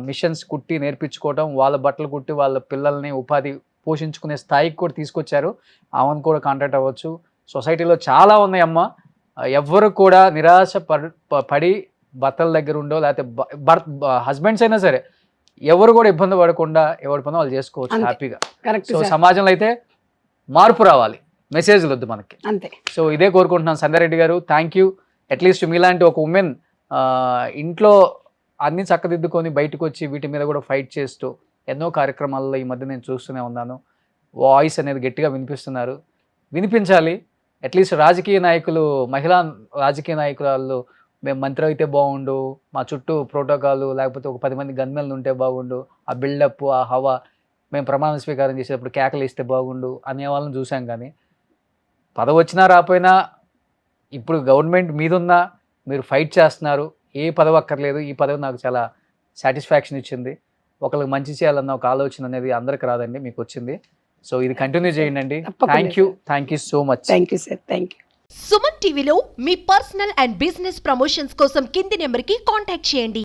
మిషన్స్ కుట్టి నేర్పించుకోవడం, వాళ్ళ బట్టలు కుట్టి వాళ్ళ పిల్లల్ని ఉపాధి పోషించుకునే స్థాయికి కూడా తీసుకొచ్చారు. ఆమెను కూడా కాంటాక్ట్ అవ్వచ్చు. సొసైటీలో చాలా ఉన్నాయమ్మ. ఎవ్వరు కూడా నిరాశ పడి భర్తల దగ్గర ఉండో, లేకపోతే హస్బెండ్స్ అయినా సరే ఎవరు కూడా ఇబ్బంది పడకుండా ఎవరి పని వాళ్ళు చేసుకోవచ్చు హ్యాపీగా. సో సమాజంలో అయితే మార్పు రావాలి, మెసేజ్లు వద్దు మనకి అంతే. సో ఇదే కోరుకుంటున్నాను సంధ్యారెడ్డి గారు. Thank you. అట్లీస్ట్ మీలాంటి ఒక ఉమెన్ ఇంట్లో అన్ని చక్కదిద్దుకొని బయటకు వచ్చి వీటి మీద కూడా ఫైట్ చేస్తూ ఎన్నో కార్యక్రమాల్లో ఈ మధ్య నేను చూస్తూనే ఉన్నాను. వాయిస్ అనేది గట్టిగా వినిపిస్తున్నారు, వినిపించాలి. అట్లీస్ట్ రాజకీయ నాయకులు, మహిళా రాజకీయ నాయకురాళ్ళు, మేము మంత్రి అయితే బాగుండు, మా చుట్టూ ప్రోటోకాల్, లేకపోతే ఒక 10 మంది గన్మెన్లు ఉంటే బాగుండు, ఆ బిల్డప్, ఆ హవా, మేము ప్రమాణ స్వీకారం చేసేటప్పుడు కేకలు ఇస్తే బాగుండు అనే వాళ్ళని చూసాం. కానీ పదవి వచ్చినా రాపోయినా ఇప్పుడు గవర్నమెంట్ మీదున్నా మీరు ఫైట్ చేస్తున్నారు. ఏ పదవి అక్కర్లేదు, ఈ పదవి నాకు చాలా సాటిస్ఫాక్షన్ ఇచ్చింది. ఒకరికి మంచి చేయాలన్న ఒక ఆలోచన అనేది అందరికి రాదండి, మీకు వచ్చింది. సో ఇది కంటిన్యూ చేయండి. Thank you so much. Thank you sir. Thank you. Suman టీవీలో మీ పర్సనల్ అండ్ బిజినెస్ ప్రమోషన్స్ కోసం కింది నెంబర్కి కాంటాక్ట్ చేయండి.